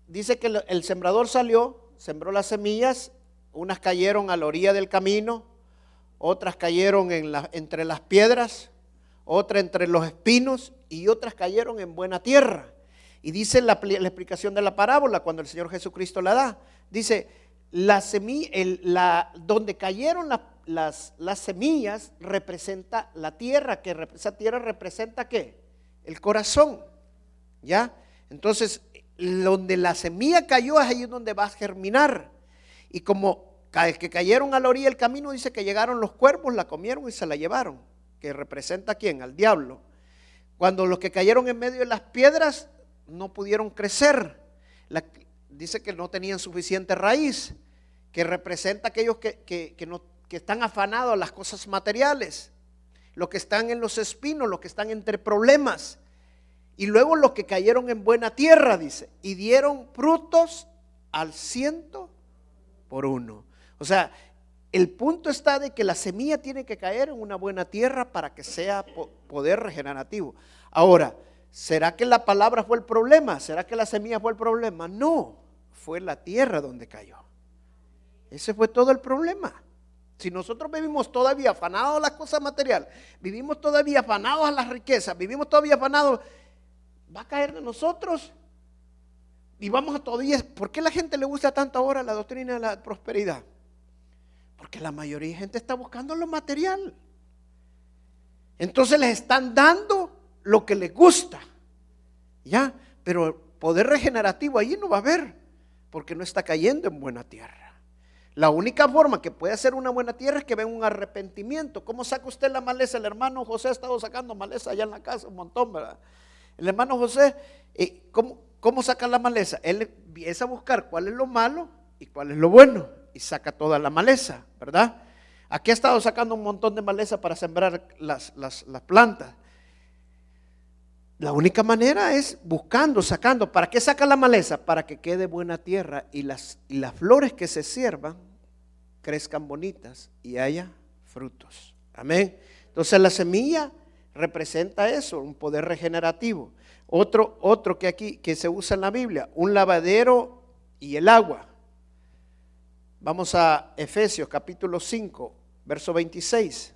Dice que el sembrador sembró las semillas. Unas cayeron a la orilla del camino, otras cayeron entre las piedras, otras entre los espinos y otras cayeron en buena tierra. Y dice la explicación de la parábola cuando el Señor Jesucristo la da. Dice, donde cayeron las semillas representa la tierra, esa tierra representa ¿qué? El corazón. ¿Ya? Entonces, donde la semilla cayó es ahí donde va a germinar. Y como que cayeron a la orilla del camino, dice que llegaron los cuervos, la comieron y se la llevaron. Que representa ¿a quién? Al diablo. Cuando los que cayeron en medio de las piedras no pudieron crecer. Dice que no tenían suficiente raíz. Que representa a aquellos que están afanados a las cosas materiales. Los que están en los espinos, los que están entre problemas. Y luego los que cayeron en buena tierra, dice, y dieron frutos al 100 por 1. O sea, el punto está de que la semilla tiene que caer en una buena tierra para que sea poder regenerativo. Ahora, ¿será que la palabra fue el problema? ¿Será que la semilla fue el problema? No, fue la tierra donde cayó. Ese fue todo el problema. Si nosotros vivimos todavía afanados a las cosas materiales, vivimos todavía afanados a las riquezas, vivimos todavía afanados, va a caer de nosotros. Y vamos a todavía, ¿por qué la gente le gusta tanto ahora la doctrina de la prosperidad? Porque la mayoría de gente está buscando lo material. Entonces les están dando lo que les gusta. ¿Ya? Pero poder regenerativo allí no va a haber, porque no está cayendo en buena tierra. La única forma que puede hacer una buena tierra es que venga un arrepentimiento. ¿Cómo saca usted la maleza? El hermano José ha estado sacando maleza allá en la casa un montón, ¿verdad? El hermano José, ¿cómo saca la maleza? Él empieza a buscar cuál es lo malo y cuál es lo bueno y saca toda la maleza, ¿verdad? Aquí ha estado sacando un montón de maleza para sembrar las plantas. La única manera es buscando, sacando. ¿Para qué saca la maleza? Para que quede buena tierra y las flores que se siervan crezcan bonitas y haya frutos. Amén. Entonces la semilla representa eso, un poder regenerativo. Otro que aquí que se usa en la Biblia, un lavadero y el agua. Vamos a Efesios capítulo 5, verso 26.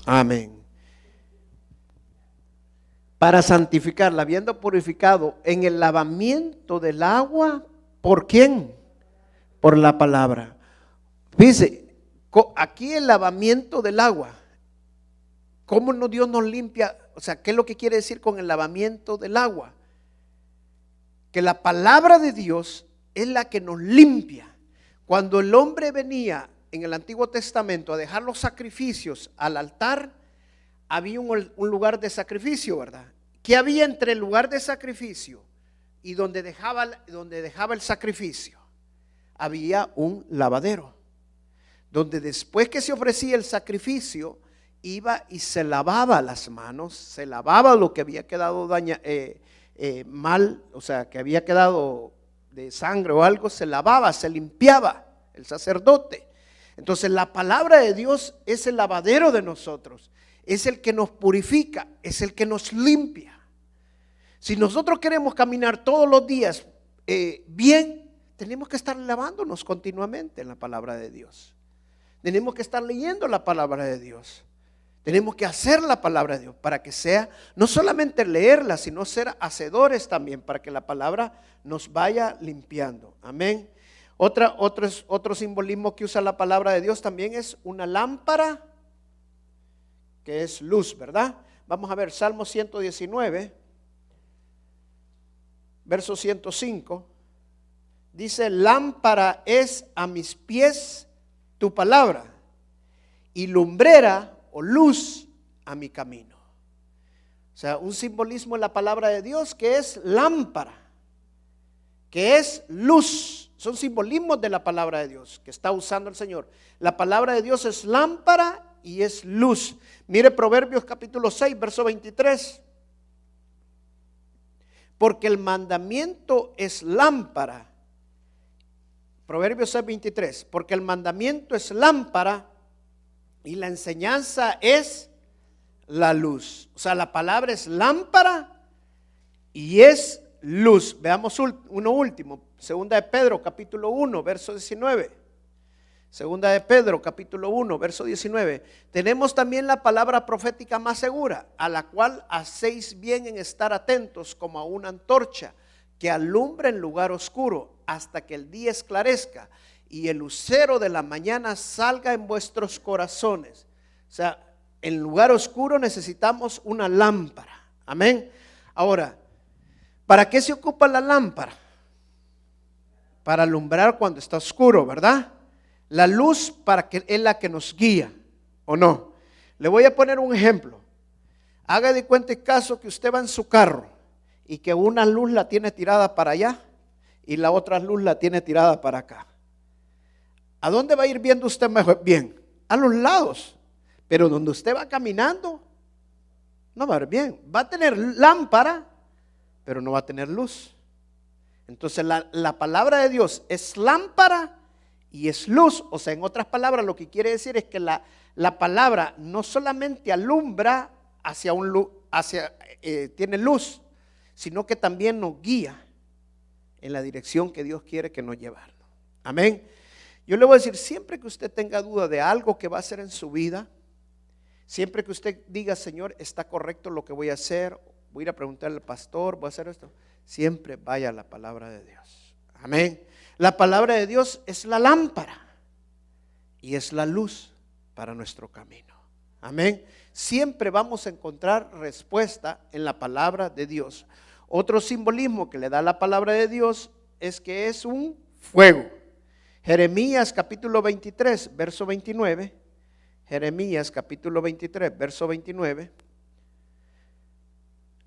Amén. Para santificarla, habiendo purificado en el lavamiento del agua, ¿por quién? Por la palabra. Fíjese, aquí el lavamiento del agua, ¿cómo no Dios nos limpia? O sea, ¿qué es lo que quiere decir con el lavamiento del agua? Que la palabra de Dios es la que nos limpia. Cuando el hombre venía en el Antiguo Testamento a dejar los sacrificios al altar, había un lugar de sacrificio, ¿verdad? ¿Qué había entre el lugar de sacrificio y donde dejaba el sacrificio? Había un lavadero, donde después que se ofrecía el sacrificio, iba y se lavaba las manos, se lavaba lo que había quedado mal, o sea, que había quedado de sangre o algo, se lavaba, se limpiaba el sacerdote. Entonces la palabra de Dios es el lavadero de nosotros, es el que nos purifica, es el que nos limpia. Si nosotros queremos caminar todos los días bien, tenemos que estar lavándonos continuamente en la palabra de Dios. Tenemos que estar leyendo la palabra de Dios. Tenemos que hacer la palabra de Dios para que sea, no solamente leerla, sino ser hacedores también, para que la palabra nos vaya limpiando. Amén. Otro simbolismo que usa la palabra de Dios también es una lámpara, que es luz, ¿verdad? Vamos a ver Salmo 119, verso 105. Dice: lámpara es a mis pies tu palabra y lumbrera o luz a mi camino. O sea, un simbolismo en la palabra de Dios que es lámpara, que es luz. Son simbolismos de la palabra de Dios que está usando el Señor. La palabra de Dios es lámpara y es luz. Mire Proverbios capítulo 6, verso 23. Porque el mandamiento es lámpara. Proverbios 6, 23. Porque el mandamiento es lámpara y la enseñanza es la luz. O sea, la palabra es lámpara y es luz. Veamos uno último. Segunda de Pedro, capítulo 1, verso 19. Segunda de Pedro, capítulo 1, verso 19. Tenemos también la palabra profética más segura, a la cual hacéis bien en estar atentos como a una antorcha que alumbra en lugar oscuro hasta que el día esclarezca y el lucero de la mañana salga en vuestros corazones. O sea, en lugar oscuro necesitamos una lámpara. Amén. Ahora, ¿para qué se ocupa la lámpara? Para alumbrar cuando está oscuro, ¿verdad? La luz es la que nos guía, ¿o no? Le voy a poner un ejemplo. Haga de cuenta el caso que usted va en su carro y que una luz la tiene tirada para allá y la otra luz la tiene tirada para acá. ¿A dónde va a ir viendo usted mejor? Bien, a los lados. Pero donde usted va caminando, no va a ver bien. Va a tener lámpara, pero no va a tener luz. Entonces la palabra de Dios es lámpara y es luz. O sea, en otras palabras, lo que quiere decir es que la palabra no solamente alumbra tiene luz, sino que también nos guía en la dirección que Dios quiere que nos llevarnos. Amén. Yo le voy a decir, siempre que usted tenga duda de algo que va a hacer en su vida, siempre que usted diga: Señor, está correcto lo que voy a hacer, voy a ir a preguntarle al pastor, voy a hacer esto, siempre vaya a la palabra de Dios. Amén. La palabra de Dios es la lámpara y es la luz para nuestro camino. Amén. Siempre vamos a encontrar respuesta en la palabra de Dios. Otro simbolismo que le da la palabra de Dios es que es un fuego. Jeremías capítulo 23, verso 29. Jeremías capítulo 23, verso 29.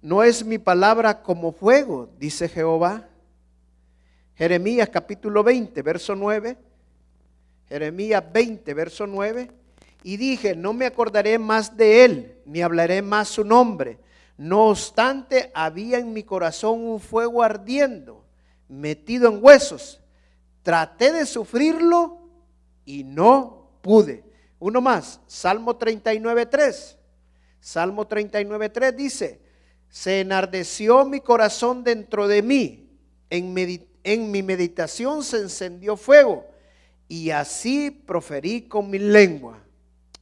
No es mi palabra como fuego, dice Jehová. Jeremías capítulo 20, verso 9. Jeremías 20, verso 9. Y dije: no me acordaré más de él, ni hablaré más su nombre. No obstante, había en mi corazón un fuego ardiendo, metido en huesos. Traté de sufrirlo y no pude. Uno más, Salmo 39:3. Salmo 39:3 dice: se enardeció mi corazón dentro de mí, en mi meditación se encendió fuego, y así proferí con mi lengua.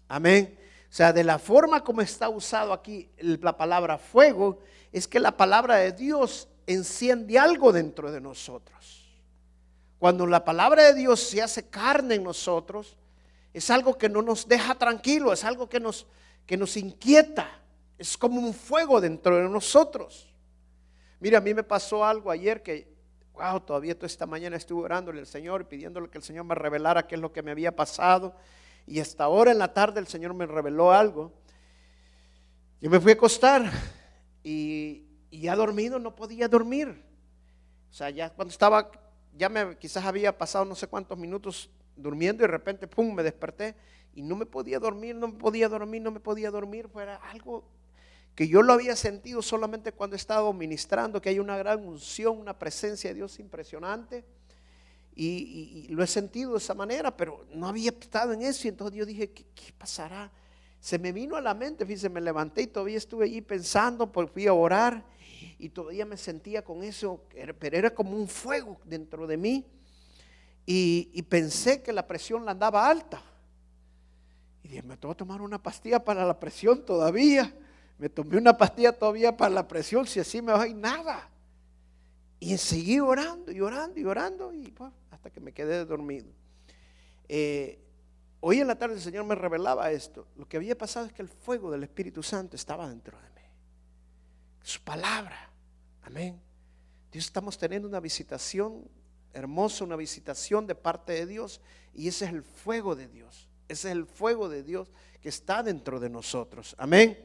Amén. sea, de la forma como está usado aquí la palabra fuego, es que la palabra de Dios enciende algo dentro de nosotros. Cuando la palabra de Dios se hace carne en nosotros, es algo que no nos deja tranquilos, es algo que nos inquieta, es como un fuego dentro de nosotros. Mira, a mí me pasó algo ayer que, wow, todavía toda esta mañana estuve orándole al Señor, pidiéndole que el Señor me revelara qué es lo que me había pasado. Y hasta ahora en la tarde el Señor me reveló algo. Yo me fui a acostar y ya dormido no podía dormir. O sea, ya cuando estaba, quizás había pasado no sé cuántos minutos durmiendo y de repente, pum, me desperté y no me podía dormir, no me podía dormir. Fuera algo que yo lo había sentido solamente cuando he estado ministrando, que hay una gran unción, una presencia de Dios impresionante. Y lo he sentido de esa manera, pero no había estado en eso. Y entonces yo dije, ¿qué pasará? Se me vino a la mente, fíjense, me levanté y todavía estuve allí pensando, pues fui a orar y todavía me sentía con eso, pero era como un fuego dentro de mí. Y pensé que la presión la andaba alta. Y dije, me tengo que tomar una pastilla para la presión todavía. Me tomé una pastilla todavía para la presión, si así me va y nada. Y seguí orando y pues, hasta que me quedé dormido. Hoy en la tarde el Señor me revelaba esto. Lo que había pasado es que el fuego del Espíritu Santo estaba dentro de mí. Su palabra. Amén. Dios, estamos teniendo una visitación hermosa, una visitación de parte de Dios. Y ese es el fuego de Dios. Ese es el fuego de Dios que está dentro de nosotros. Amén.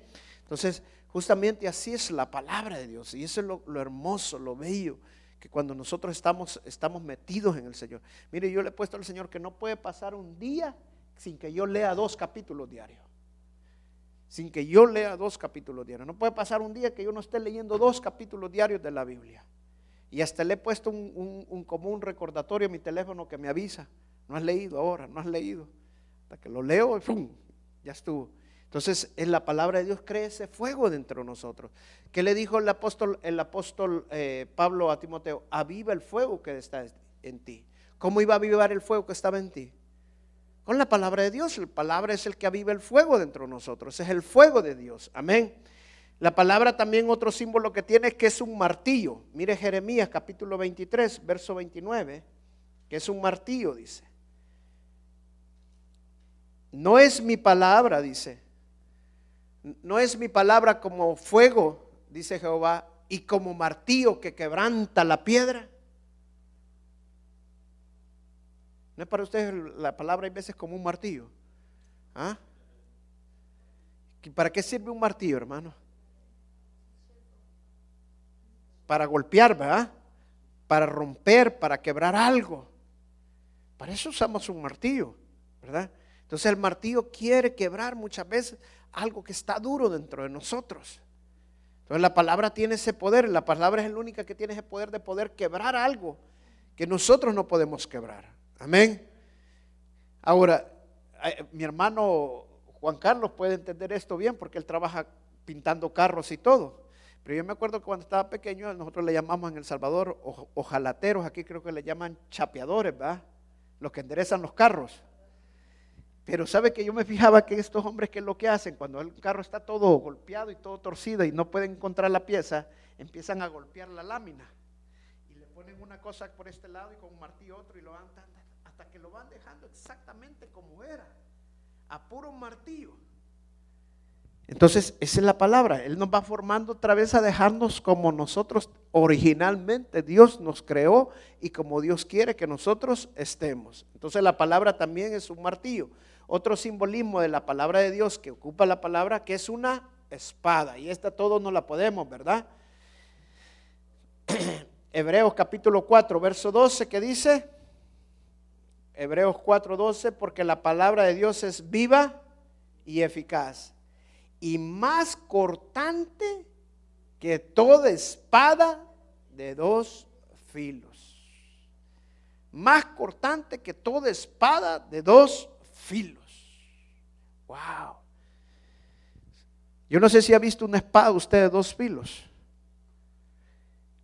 Entonces, justamente así es la palabra de Dios. Y eso es lo hermoso, lo bello, que cuando nosotros estamos metidos en el Señor. Mire, yo le he puesto al Señor que no puede pasar un día sin que yo lea 2 capítulos diarios. Sin que yo lea 2 capítulos diarios. No puede pasar un día que yo no esté leyendo 2 capítulos diarios de la Biblia. Y hasta le he puesto como un recordatorio a mi teléfono que me avisa. No has leído ahora, no has leído. Hasta que lo leo y ¡pum! Ya estuvo. Entonces, en la palabra de Dios crea ese fuego dentro de nosotros. ¿Qué le dijo el apóstol Pablo a Timoteo? Aviva el fuego que está en ti. ¿Cómo iba a avivar el fuego que estaba en ti? Con la palabra de Dios. La palabra es el que aviva el fuego dentro de nosotros. Ese es el fuego de Dios. Amén. La palabra también, otro símbolo que tiene es que es un martillo. Mire Jeremías capítulo 23, verso 29, que es un martillo, dice. No es mi palabra, dice. No es mi palabra como fuego, dice Jehová, y como martillo que quebranta la piedra. ¿No es para ustedes la palabra hay veces como un martillo? ¿Ah? ¿Para qué sirve un martillo, hermano? Para golpear, ¿verdad? Para romper, para quebrar algo. Para eso usamos un martillo, ¿verdad? Entonces el martillo quiere quebrar muchas veces algo que está duro dentro de nosotros. Entonces la palabra tiene ese poder. La palabra es la única que tiene ese poder de poder quebrar algo que nosotros no podemos quebrar. Amén. Ahora, mi hermano Juan Carlos puede entender esto bien porque él trabaja pintando carros y todo. Pero yo me acuerdo que cuando estaba pequeño nosotros le llamamos en El Salvador ojalateros. Aquí creo que le llaman chapeadores, ¿verdad? Los que enderezan los carros. Pero sabe que yo me fijaba que estos hombres, ¿qué es lo que hacen? Cuando el carro está todo golpeado y todo torcido y no pueden encontrar la pieza, empiezan a golpear la lámina y le ponen una cosa por este lado y con un martillo otro y lo van hasta que lo van dejando exactamente como era, a puro martillo. Entonces esa es la palabra. Él nos va formando otra vez a dejarnos como nosotros originalmente Dios nos creó y como Dios quiere que nosotros estemos. Entonces la palabra también es un martillo. Otro simbolismo de la palabra de Dios que ocupa la palabra, que es una espada. Y esta todos no la podemos, ¿verdad? Hebreos capítulo 4, verso 12, ¿qué dice? Hebreos 4:12, porque la palabra de Dios es viva y eficaz y más cortante que toda espada de 2 filos. Más cortante que toda espada de 2 filos. Wow. Yo no sé si ha visto una espada usted de 2 filos.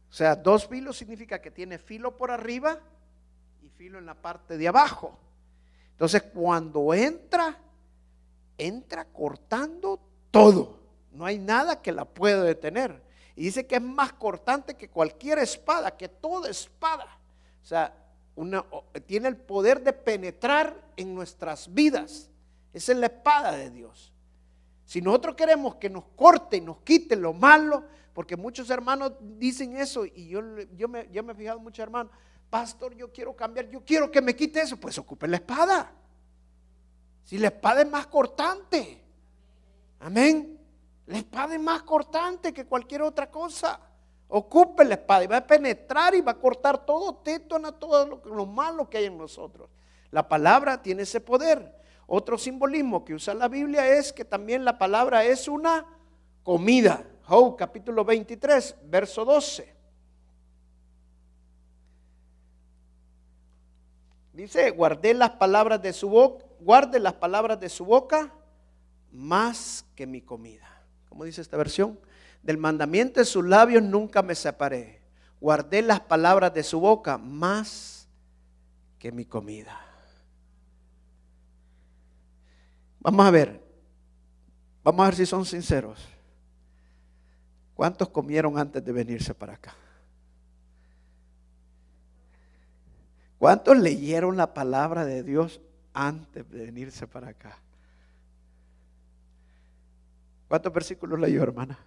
O sea, 2 filos significa que tiene filo por arriba y filo en la parte de abajo. Entonces, cuando entra entra cortando todo. No hay nada que la pueda detener. Y dice que es más cortante que cualquier espada, que toda espada. O sea, tiene el poder de penetrar en nuestras vidas. Esa es la espada de Dios. Si nosotros queremos que nos corte y nos quite lo malo, porque muchos hermanos dicen eso, y yo me he fijado muchos hermanos, pastor, yo quiero cambiar, yo quiero que me quite eso, pues ocupe la espada. Si la espada es más cortante, amén, la espada es más cortante que cualquier otra cosa. Ocupe la espada y va a penetrar y va a cortar todo tétano, todo lo malo que hay en nosotros. La palabra tiene ese poder. Otro simbolismo que usa la Biblia es que también la palabra es una comida. Job capítulo 23, verso 12. Dice, guarde las palabras de su boca más que mi comida. ¿Cómo dice esta versión? Del mandamiento de sus labios nunca me separé. Guardé las palabras de su boca más que mi comida. Vamos a ver si son sinceros. ¿Cuántos comieron antes de venirse para acá? ¿Cuántos leyeron la palabra de Dios antes de venirse para acá? ¿Cuántos versículos leyó, hermana?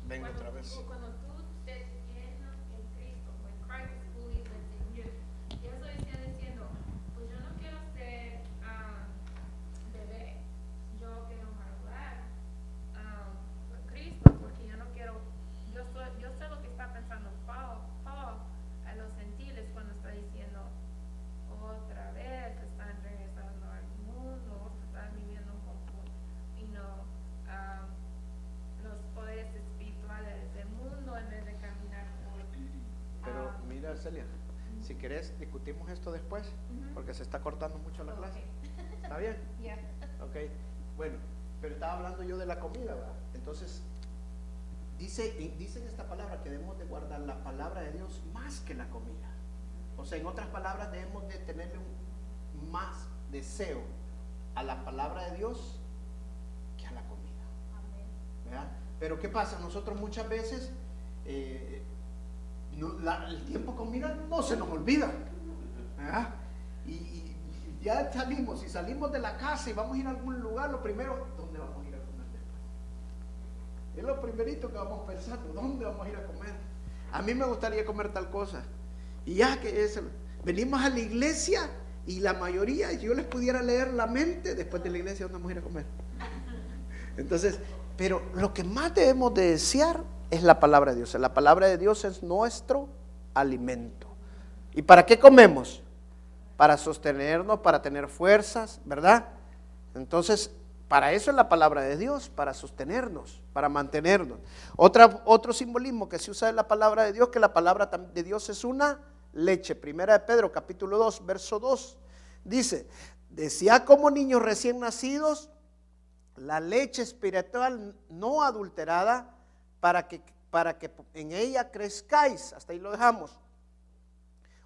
Venga otra vez. Cuando tú te llenas en Cristo, when Christ fully lives in you, yo estoy diciendo, pues yo no quiero ser bebé, yo quiero madurar con Cristo, porque yo no quiero, yo sé lo que está pensando Paul a los gentiles cuando está diciendo, otra vez están regresando al mundo, están viviendo un poco, los poderes espirituales del mundo en vez de caminar por. Pero mira, Celia, si querés discutimos esto después, porque se está cortando mucho la clase. ¿Está bien? Yeah. Ok, bueno, pero estaba hablando yo de la comida, ¿verdad? Entonces, dice en esta palabra que debemos de guardar la palabra de Dios más que la comida. O sea, en otras palabras, debemos de tenerle más deseo a la palabra de Dios que a la comida. ¿Verdad? Pero ¿qué pasa? Nosotros muchas veces el tiempo con comida no se nos olvida. ¿Verdad? Y ya salimos, si salimos de la casa y vamos a ir a algún lugar, lo primero, ¿dónde vamos a ir a comer después? Es lo primerito que vamos pensando, ¿dónde vamos a ir a comer? A mí me gustaría comer tal cosa. Y ya que venimos a la iglesia y la mayoría, yo les pudiera leer la mente, después de la iglesia, ¿dónde vamos a ir a comer? Entonces, pero lo que más debemos de desear es la palabra de Dios. La palabra de Dios es nuestro alimento. ¿Y para qué comemos? Para sostenernos, para tener fuerzas, ¿verdad? Entonces, para eso es la palabra de Dios, para sostenernos, para mantenernos. Otro simbolismo que se usa de la palabra de Dios, que la palabra de Dios es una leche. Primera de Pedro, capítulo 2, verso 2, dice: desead como niños recién nacidos la leche espiritual no adulterada, para que en ella crezcáis. Hasta ahí lo dejamos.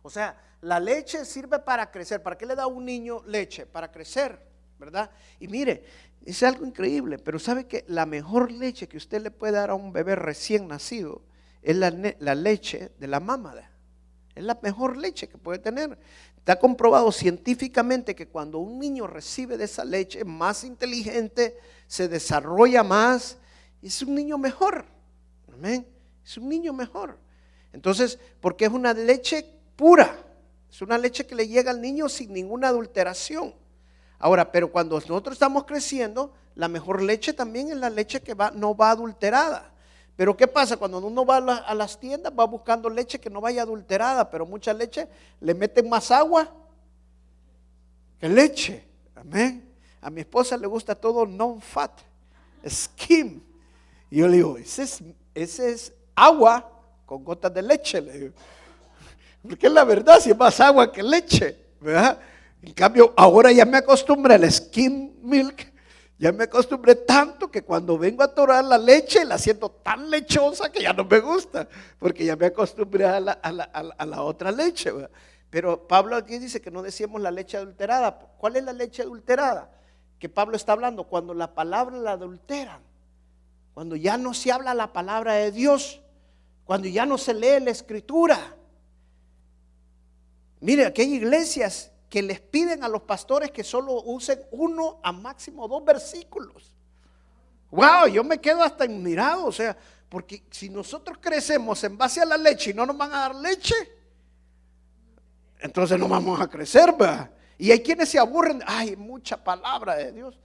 O sea, la leche sirve para crecer. ¿Para qué le da a un niño leche? Para crecer, ¿verdad? Y mire, es algo increíble, pero ¿sabe que la mejor leche que usted le puede dar a un bebé recién nacido es la leche de la mamá? Es la mejor leche que puede tener. Está comprobado científicamente que cuando un niño recibe de esa leche es más inteligente, se desarrolla más, es un niño mejor. Amén. Es un niño mejor. Entonces, porque es una leche pura, es una leche que le llega al niño sin ninguna adulteración. Ahora, pero cuando nosotros estamos creciendo, la mejor leche también es la leche que no va adulterada. Pero ¿qué pasa? Cuando uno va a las tiendas, va buscando leche que no vaya adulterada, pero mucha leche le meten más agua que leche. Amén. A mi esposa le gusta todo non-fat, skim. Y yo le digo, ese es agua con gotas de leche, le digo. Porque es la verdad, si es más agua que leche, ¿verdad? En cambio, ahora ya me acostumbré al skim milk. Ya me acostumbré tanto que cuando vengo a torar la leche la siento tan lechosa que ya no me gusta, porque ya me acostumbré a la otra leche, ¿verdad? Pero Pablo aquí dice que no decíamos la leche adulterada. ¿Cuál es la leche adulterada? Que Pablo está hablando cuando la palabra la adulteran, cuando ya no se habla la palabra de Dios, cuando ya no se lee la escritura. Mire, aquí hay iglesias que les piden a los pastores que solo usen 1 a máximo 2 versículos. Wow, yo me quedo hasta admirado, o sea, porque si nosotros crecemos en base a la leche y no nos van a dar leche, entonces no vamos a crecer, ¿verdad? Y hay quienes se aburren, ay, mucha palabra de Dios.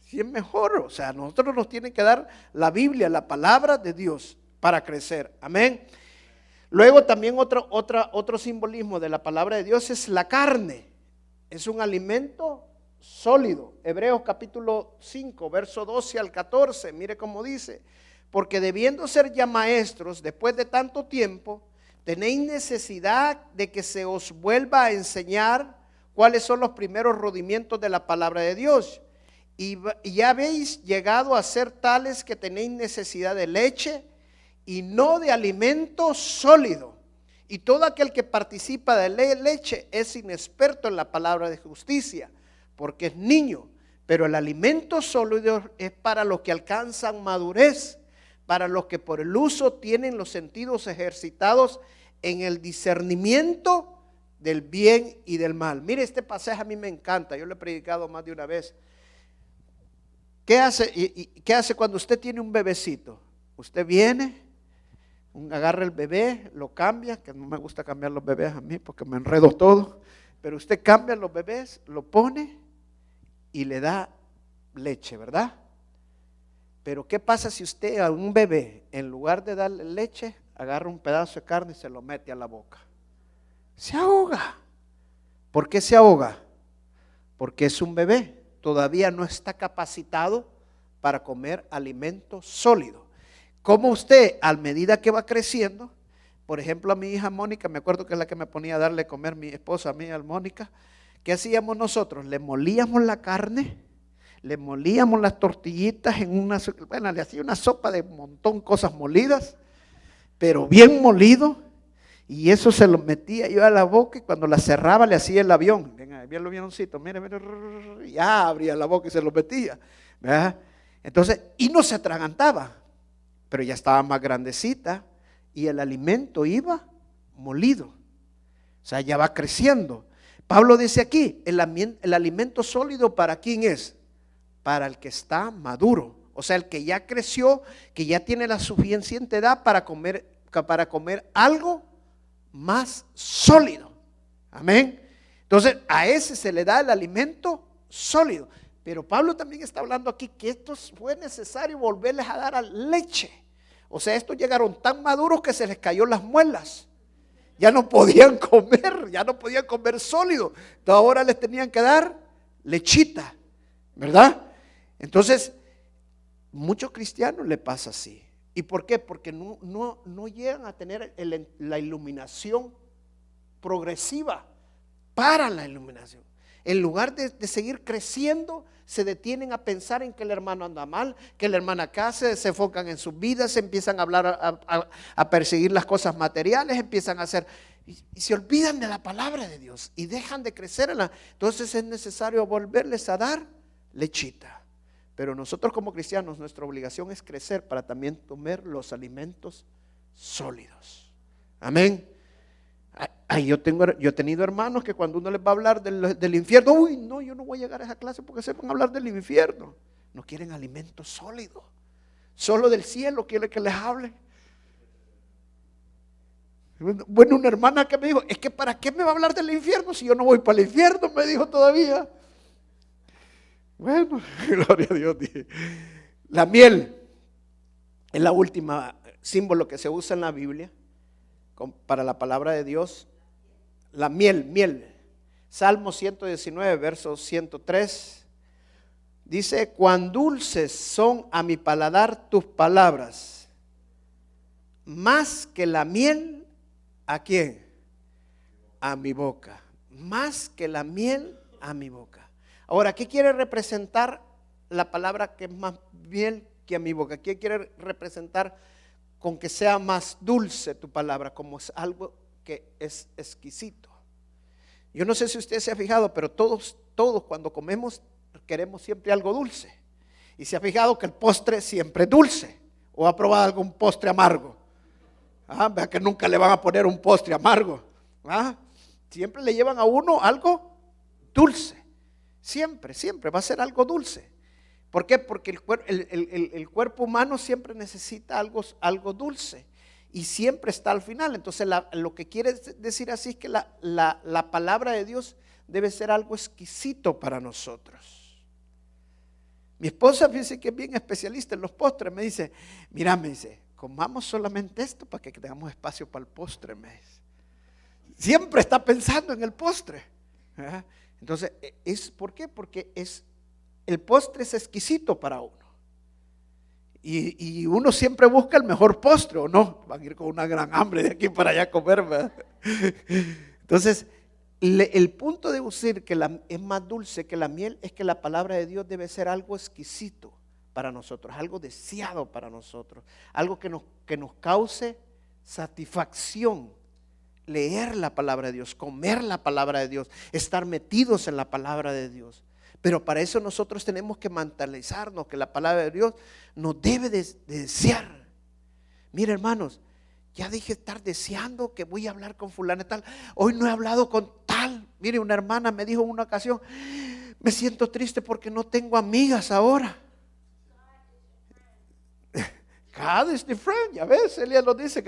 Si es mejor, o sea, nosotros nos tienen que dar la Biblia, la palabra de Dios para crecer, amén. Luego también otro simbolismo de la palabra de Dios es la carne. Es un alimento sólido. Hebreos capítulo 5, verso 12 al 14, mire cómo dice: porque debiendo ser ya maestros después de tanto tiempo, tenéis necesidad de que se os vuelva a enseñar cuáles son los primeros rudimientos de la palabra de Dios. Y ya habéis llegado a ser tales que tenéis necesidad de leche y no de alimento sólido. Y todo aquel que participa de leche es inexperto en la palabra de justicia, porque es niño. Pero el alimento sólido es para los que alcanzan madurez, para los que por el uso tienen los sentidos ejercitados en el discernimiento del bien y del mal. Mire, este pasaje a mí me encanta, yo lo he predicado más de una vez. ¿Qué hace cuando usted tiene un bebecito? Usted viene, agarra el bebé, lo cambia, que no me gusta cambiar los bebés a mí porque me enredo todo, pero usted cambia los bebés, lo pone y le da leche, ¿verdad? Pero ¿qué pasa si usted a un bebé, en lugar de darle leche, agarra un pedazo de carne y se lo mete a la boca? Se ahoga. ¿Por qué se ahoga? Porque es un bebé, todavía no está capacitado para comer alimento sólido. Como usted, a medida que va creciendo, por ejemplo, a mi hija Mónica, me acuerdo que es la que me ponía a darle a comer mi esposa, a mí, a Mónica. ¿Qué hacíamos nosotros? Le molíamos la carne, le molíamos las tortillitas le hacía una sopa de un montón de cosas molidas, pero bien molido, Y eso se lo metía yo a la boca y cuando la cerraba le hacía el avión. Venga, había el avioncito, mire, ya abría la boca y se lo metía. ¿Verdad? Entonces, y no se atragantaba, pero ya estaba más grandecita y el alimento iba molido. O sea, ya va creciendo. Pablo dice aquí, el alimento sólido ¿para quién es? Para el que está maduro. O sea, el que ya creció, que ya tiene la suficiente edad para comer algo más sólido. Amén. Entonces, a ese se le da el alimento sólido. Pero Pablo también está hablando aquí que esto fue necesario volverles a dar a leche. O sea, estos llegaron tan maduros que se les cayó las muelas. Ya no podían comer sólido. Entonces ahora les tenían que dar lechita, ¿verdad? Entonces, muchos cristianos le pasa así. ¿Y por qué? Porque no llegan a tener la iluminación progresiva para la iluminación. En lugar de seguir creciendo, se detienen a pensar en que el hermano anda mal, que la hermana acá se enfocan en sus vidas, se empiezan a hablar, a perseguir las cosas materiales, empiezan a hacer, y se olvidan de la palabra de Dios y dejan de crecer. Entonces es necesario volverles a dar lechita. Pero nosotros como cristianos, nuestra obligación es crecer para también comer los alimentos sólidos. Amén. Yo he tenido hermanos que cuando uno les va a hablar del infierno, uy, no, yo no voy a llegar a esa clase porque se van a hablar del infierno. No quieren alimento sólido. Solo del cielo quiere que les hable. Bueno, una hermana que me dijo, es que ¿para qué me va a hablar del infierno si yo no voy para el infierno? Me dijo todavía. Bueno, gloria a Dios. Dije. La miel es la última símbolo que se usa en la Biblia para la palabra de Dios. La miel. Salmo 119, verso 103. Dice, cuán dulces son a mi paladar tus palabras, más que la miel, ¿a quién? A mi boca. Más que la miel a mi boca. Ahora, ¿qué quiere representar la palabra que es más miel que a mi boca? ¿Qué quiere representar con que sea más dulce tu palabra? Como es algo que es exquisito. Yo no sé si usted se ha fijado, pero todos cuando comemos queremos siempre algo dulce. Y se ha fijado que el postre siempre es dulce. ¿O ha probado algún postre amargo? Vea que nunca le van a poner un postre amargo. Siempre le llevan a uno algo dulce. Siempre va a ser algo dulce. ¿Por qué? Porque el cuerpo humano siempre necesita algo dulce y siempre está al final. Entonces lo que quiere decir así es que la palabra de Dios debe ser algo exquisito para nosotros. Mi esposa, fíjese que es bien especialista en los postres. Me dice, mira, comamos solamente esto para que tengamos espacio para el postre. Me dice. Siempre está pensando en el postre. Entonces, ¿por qué? Porque el postre es exquisito para uno. Y uno siempre busca el mejor postre, ¿o no? Van a ir con una gran hambre de aquí para allá a comer, ¿verdad? Entonces, el punto de decir que es más dulce que la miel es que la palabra de Dios debe ser algo exquisito para nosotros, algo deseado para nosotros, algo que nos cause satisfacción. Leer la palabra de Dios, comer la palabra de Dios, estar metidos en la palabra de Dios. Pero para eso nosotros tenemos que mentalizarnos que la palabra de Dios nos debe de desear. Mira, hermanos, ya dije estar deseando que voy a hablar con fulana tal. Hoy no he hablado con tal. Mire, una hermana me dijo en una ocasión, me siento triste porque no tengo amigas ahora. God is the friend, ya ves, Elías lo dice.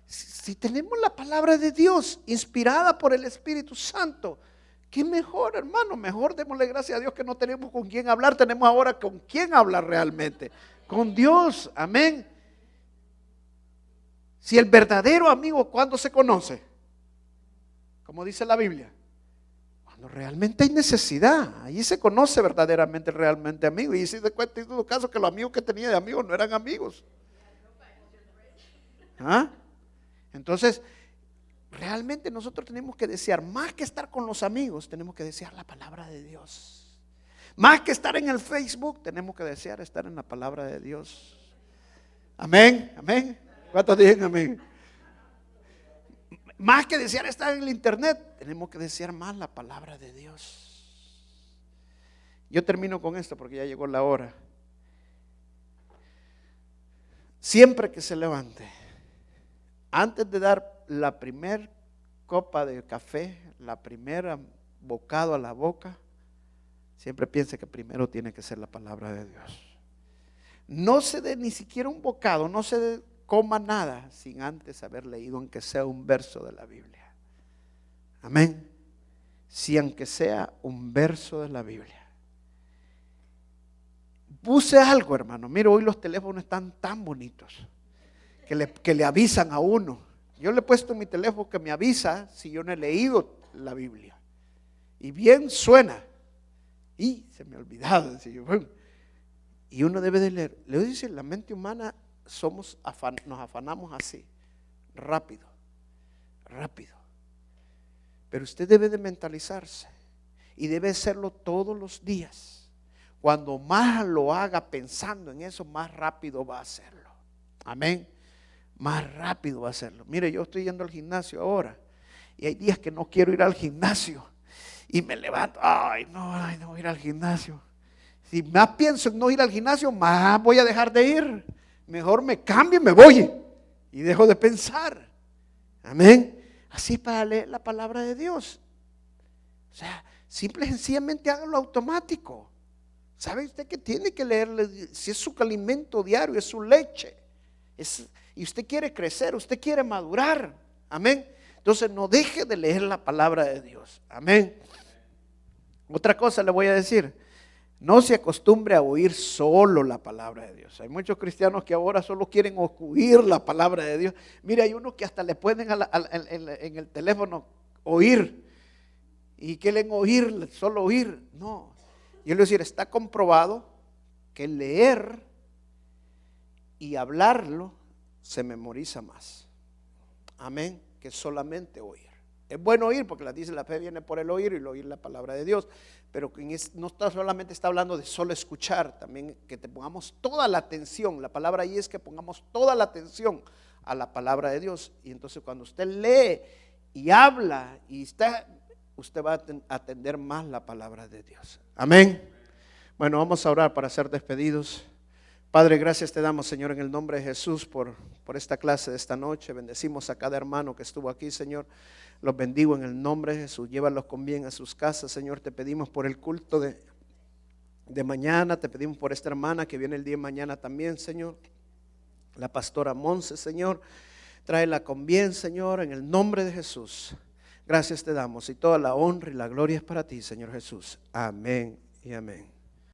Si tenemos la palabra de Dios inspirada por el Espíritu Santo, qué mejor, hermano, mejor démosle gracias a Dios que no tenemos con quién hablar, tenemos ahora con quién hablar realmente, con Dios, amén. Si el verdadero amigo, ¿cuándo se conoce? Como dice la Biblia, cuando realmente hay necesidad, ahí se conoce verdaderamente realmente amigo. Y si de cuenta en todo caso que los amigos que tenía de amigos no eran amigos. Entonces, realmente nosotros tenemos que desear, más que estar con los amigos, tenemos que desear la palabra de Dios. Más que estar en el Facebook, tenemos que desear estar en la palabra de Dios. Amén, amén. ¿Cuántos dicen amén? Más que desear estar en el internet, tenemos que desear más la palabra de Dios. Yo termino con esto porque ya llegó la hora. Siempre que se levante, antes de dar la primer copa de café, la primera bocado a la boca, siempre piense que primero tiene que ser la palabra de Dios. No se dé ni siquiera un bocado, no se coma nada sin antes haber leído aunque sea un verso de la Biblia. Amén. Si aunque sea un verso de la Biblia. Puse algo, hermano. Mira, hoy los teléfonos están tan bonitos que le avisan a uno. Yo le he puesto en mi teléfono que me avisa si yo no he leído la Biblia. Y bien suena. Y se me ha olvidado. Y uno debe de leer. Le dice, la mente humana nos afanamos así, rápido. Pero usted debe de mentalizarse y debe hacerlo todos los días. Cuando más lo haga pensando en eso, más rápido va a hacerlo. Amén. Más rápido va a hacerlo. Mire, yo estoy yendo al gimnasio ahora y hay días que no quiero ir al gimnasio y me levanto, no voy a ir al gimnasio. Si más pienso en no ir al gimnasio, más voy a dejar de ir. Mejor me cambio y me voy y dejo de pensar. Amén. Así es para leer la palabra de Dios. O sea, simple y sencillamente hágalo automático. ¿Sabe usted que tiene que leerle? Si es su alimento diario, es su leche. Y usted quiere crecer, usted quiere madurar. Amén. Entonces no deje de leer la palabra de Dios. Amén. Otra cosa le voy a decir. No se acostumbre a oír solo la palabra de Dios. Hay muchos cristianos que ahora solo quieren oír la palabra de Dios. Mira, hay unos que hasta le pueden en el teléfono oír. Y quieren oír, solo oír. No. Yo le voy a decir, está comprobado que leer y hablarlo se memoriza más. Amén. Que solamente oír. Es bueno oír porque la fe viene por el oír y el oír la palabra de Dios. Pero no solamente está hablando de solo escuchar, también que te pongamos toda la atención. La palabra ahí es que pongamos toda la atención a la palabra de Dios. Y entonces cuando usted lee y habla usted va a atender más la palabra de Dios. Amén. Bueno, vamos a orar para ser despedidos. Padre, gracias te damos, Señor, en el nombre de Jesús por esta clase de esta noche. Bendecimos a cada hermano que estuvo aquí, Señor. Los bendigo en el nombre de Jesús. Llévalos con bien a sus casas, Señor. Te pedimos por el culto de mañana. Te pedimos por esta hermana que viene el día de mañana también, Señor. La pastora Monse, Señor. Tráela con bien, Señor, en el nombre de Jesús. Gracias te damos y toda la honra y la gloria es para ti, Señor Jesús. Amén y amén.